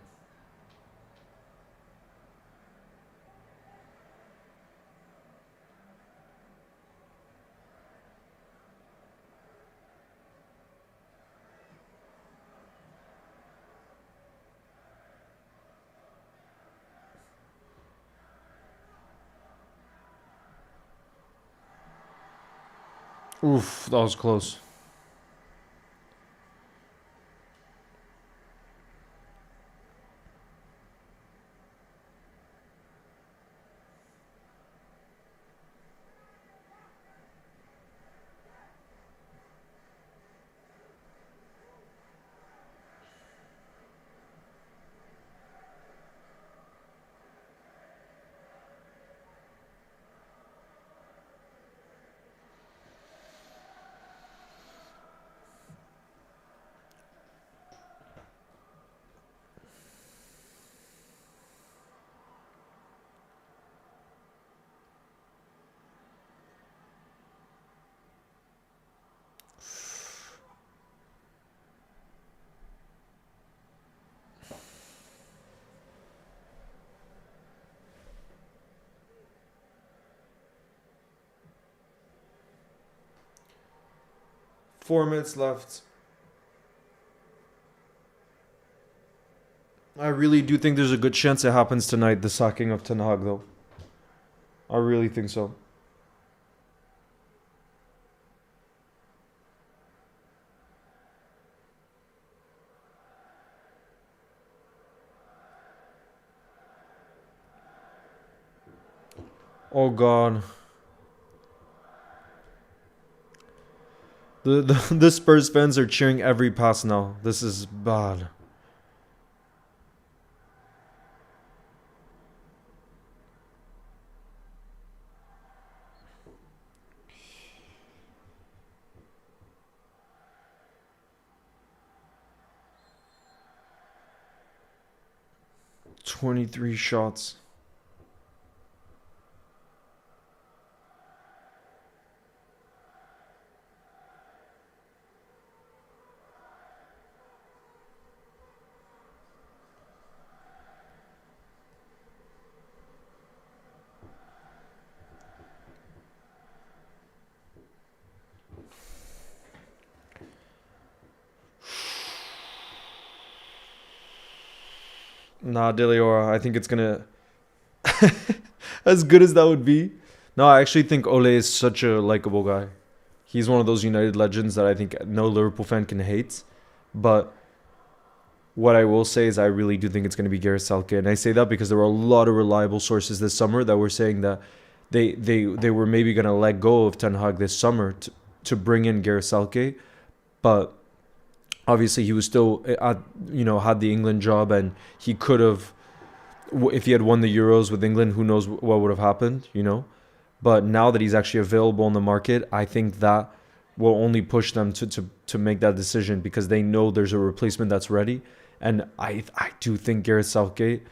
Oof, that was close. 4 minutes left. I really do think there's a good chance it happens tonight, the sacking of Ten Hag, though. I really think so. Oh, God. The Spurs fans are cheering every pass now. This is bad. "23 shots." Nah, Deleora, I think it's gonna. As good as that would be. No, I actually think Ole is such a likable guy. He's one of those United legends that I think no Liverpool fan can hate. But what I will say is I really do think it's going to be Gareth Southgate. And I say that because there were a lot of reliable sources this summer that were saying that they were maybe going to let go of Ten Hag this summer to bring in Gareth Southgate. But obviously he was still had the England job, and he could have, if he had won the Euros with England, who knows what would have happened. But now that he's actually available on the market, I think that will only push them to make that decision, because they know there's a replacement that's ready. And I do think Gareth Southgate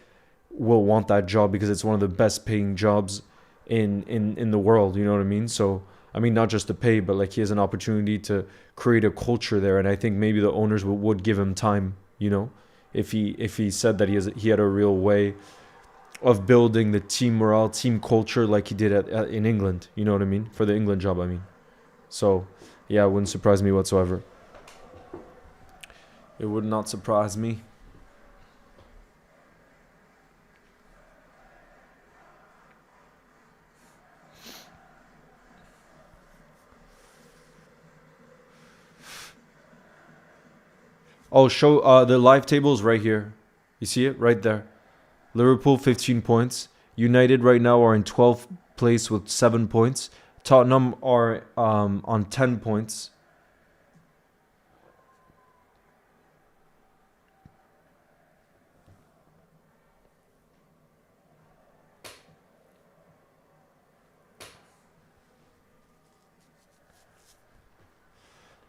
will want that job, because it's one of the best paying jobs in the world. You know what I mean? So, I mean, not just to pay, but like he has an opportunity to create a culture there. And I think maybe the owners would give him time, if he said that he had a real way of building the team morale, team culture, like he did in England. You know what I mean? For the England job, I mean. So, yeah, it wouldn't surprise me whatsoever. It would not surprise me. Oh, show the live tables right here. You see it right there. Liverpool 15 points. United right now are in 12th place with 7 points. Tottenham are on 10 points.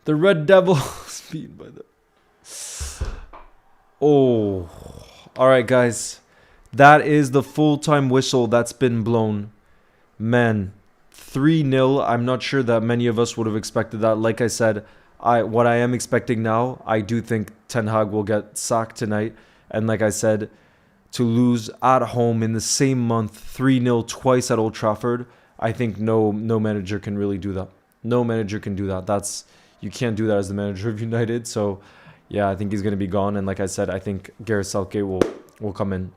The Red Devils beat by the. Oh, all right, guys. That is the full-time whistle that's been blown. Man, 3-0. I'm not sure that many of us would have expected that. Like I said, what I am expecting now, I do think Ten Hag will get sacked tonight. And like I said, to lose at home in the same month, 3-0 twice at Old Trafford, I think no manager can really do that. No manager can do that. You can't do that as the manager of United. So, yeah, I think he's going to be gone. And like I said, I think Gareth Southgate will come in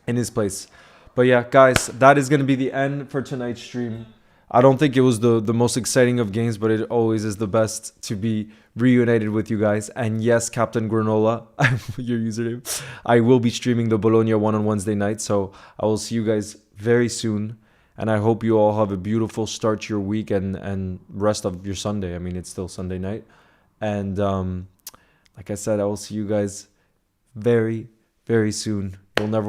his place. But yeah, guys, that is going to be the end for tonight's stream. I don't think it was the most exciting of games, but it always is the best to be reunited with you guys. And yes, Captain Granola, your username, I will be streaming the Bologna one on Wednesday night. So I will see you guys very soon. And I hope you all have a beautiful start to your week and rest of your Sunday. I mean, it's still Sunday night. And like I said, I will see you guys very, very soon. You'll never